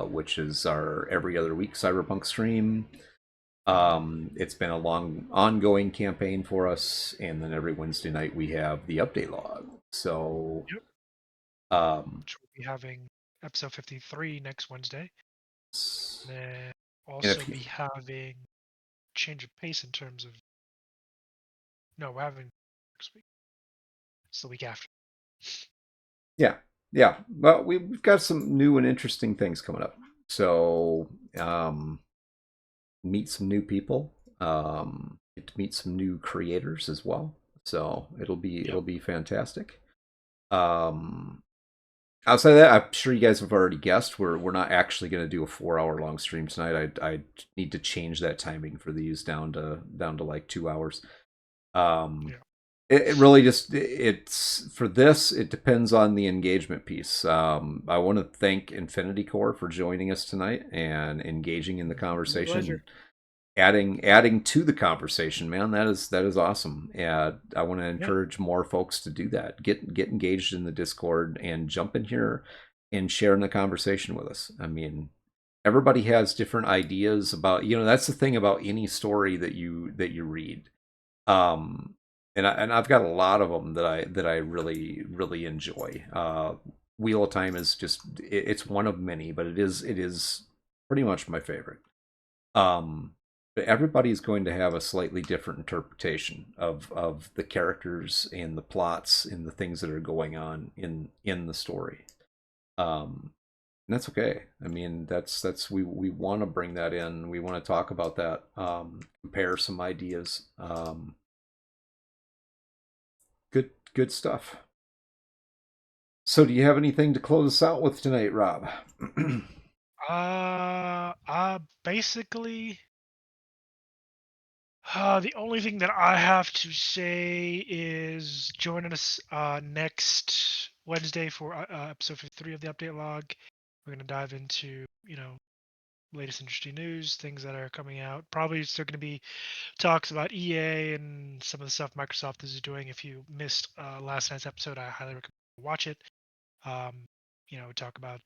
which is our every other week cyberpunk stream. It's been a long ongoing campaign for us, and then every Wednesday night we have the update log. So Yep. um, Which we'll be having episode 53 next Wednesday. Then and also if you, be having change of pace in terms of no, we're having next week. It's the week after. Yeah, yeah. Well, we've got some new and interesting things coming up. So meet some new people. Get to meet some new creators as well. So it'll Yep. be fantastic. Um, Outside of that, I'm sure you guys have already guessed we're not actually going to do a 4 hour long stream tonight. I need to change that timing for these down to like 2 hours. Um, Yeah. It really just it's for this. It depends on the engagement piece. I want to thank Infinity Core for joining us tonight and engaging in the My pleasure. conversation, adding to the conversation. Man, that is awesome. And I want to Yeah. encourage more folks to do that. Get engaged in the Discord and jump in here and share in the conversation with us. I mean, everybody has different ideas about, that's the thing about any story that you read. um and I've got a lot of them that I really really enjoy. Wheel of Time is just it's one of many, but it is pretty much my favorite. But everybody's going to have a slightly different interpretation of the characters and the plots and the things that are going on in the story. And that's okay. I mean, that's we want to bring that in. We want to talk about that, compare some ideas. Good stuff. So, do you have anything to close us out with tonight, Rob? Basically, the only thing that I have to say is join us next Wednesday for episode 53 of the update log. We're going to dive into, latest interesting news, things that are coming out. Probably still going to be talks about EA and some of the stuff Microsoft is doing. If you missed last night's episode, I highly recommend you watch it. We talk about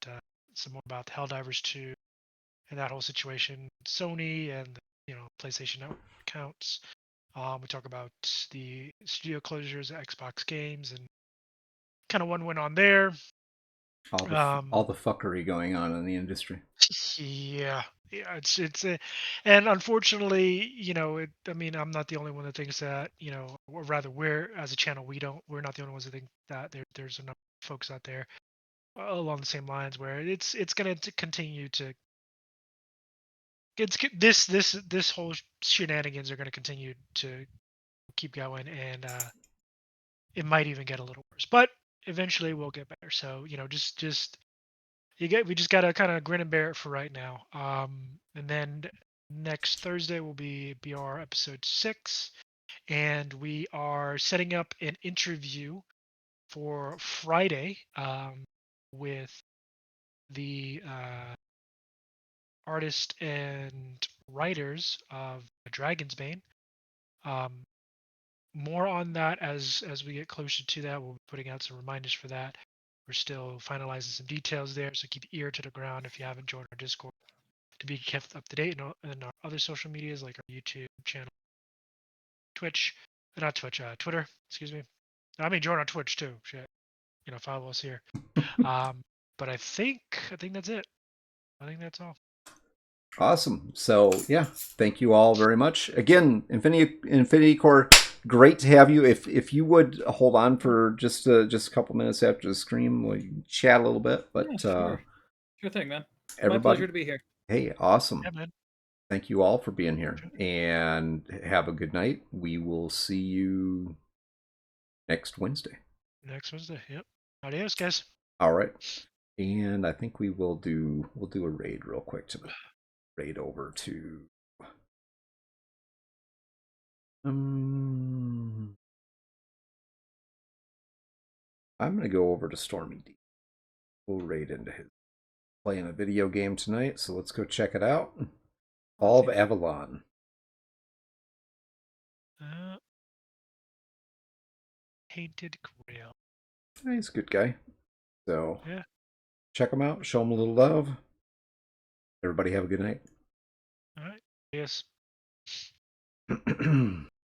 some more about the Helldivers 2 and that whole situation, Sony and PlayStation Network accounts. We talk about the studio closures at Xbox games and kind of what went on there. all the Um, all the fuckery going on in the industry. yeah, yeah, and unfortunately, I mean, I'm not the only one that thinks that, or rather, we're as a channel, we're not the only ones that think that there's enough folks out there along the same lines where it's going to continue to this whole shenanigans are going to continue to keep going, and it might even get a little worse, but eventually we'll get better. So just we just gotta kind of grin and bear it for right now. And then next Thursday will be BR episode 6, and we are setting up an interview for Friday with the artist and writers of Dragon's Bane. Um, More on that as we get closer to that. We'll be putting out some reminders for that. We're still finalizing some details there, so keep your ear to the ground if you haven't joined our Discord to be kept up to date in our other social medias like our YouTube channel, Twitch, not Twitch, Twitter. Excuse me. I mean, join our Twitch too. Shit, follow us here. Um, but I think that's it. I think that's all. Awesome. So, yeah, thank you all very much. Again, Infinity Core, great to have you. If you would hold on for just a couple minutes after the stream, we'll chat a little bit. Yeah, But sure thing, man. My everybody, pleasure to be here. hey, awesome. Yeah, man. Thank you all for being here, and have a good night. We will see you next Wednesday. Next Wednesday. Yep. Adios, guys. All right. And I think we'll do a raid real quick to raid over to I'm gonna go over to Stormy D. We'll raid into his playing a video game tonight, so let's go check it out. Fall of Avalon. Uh, Painted Grail. He's a good guy. So Yeah. check him out, show him a little love. Everybody have a good All right. Yes. night.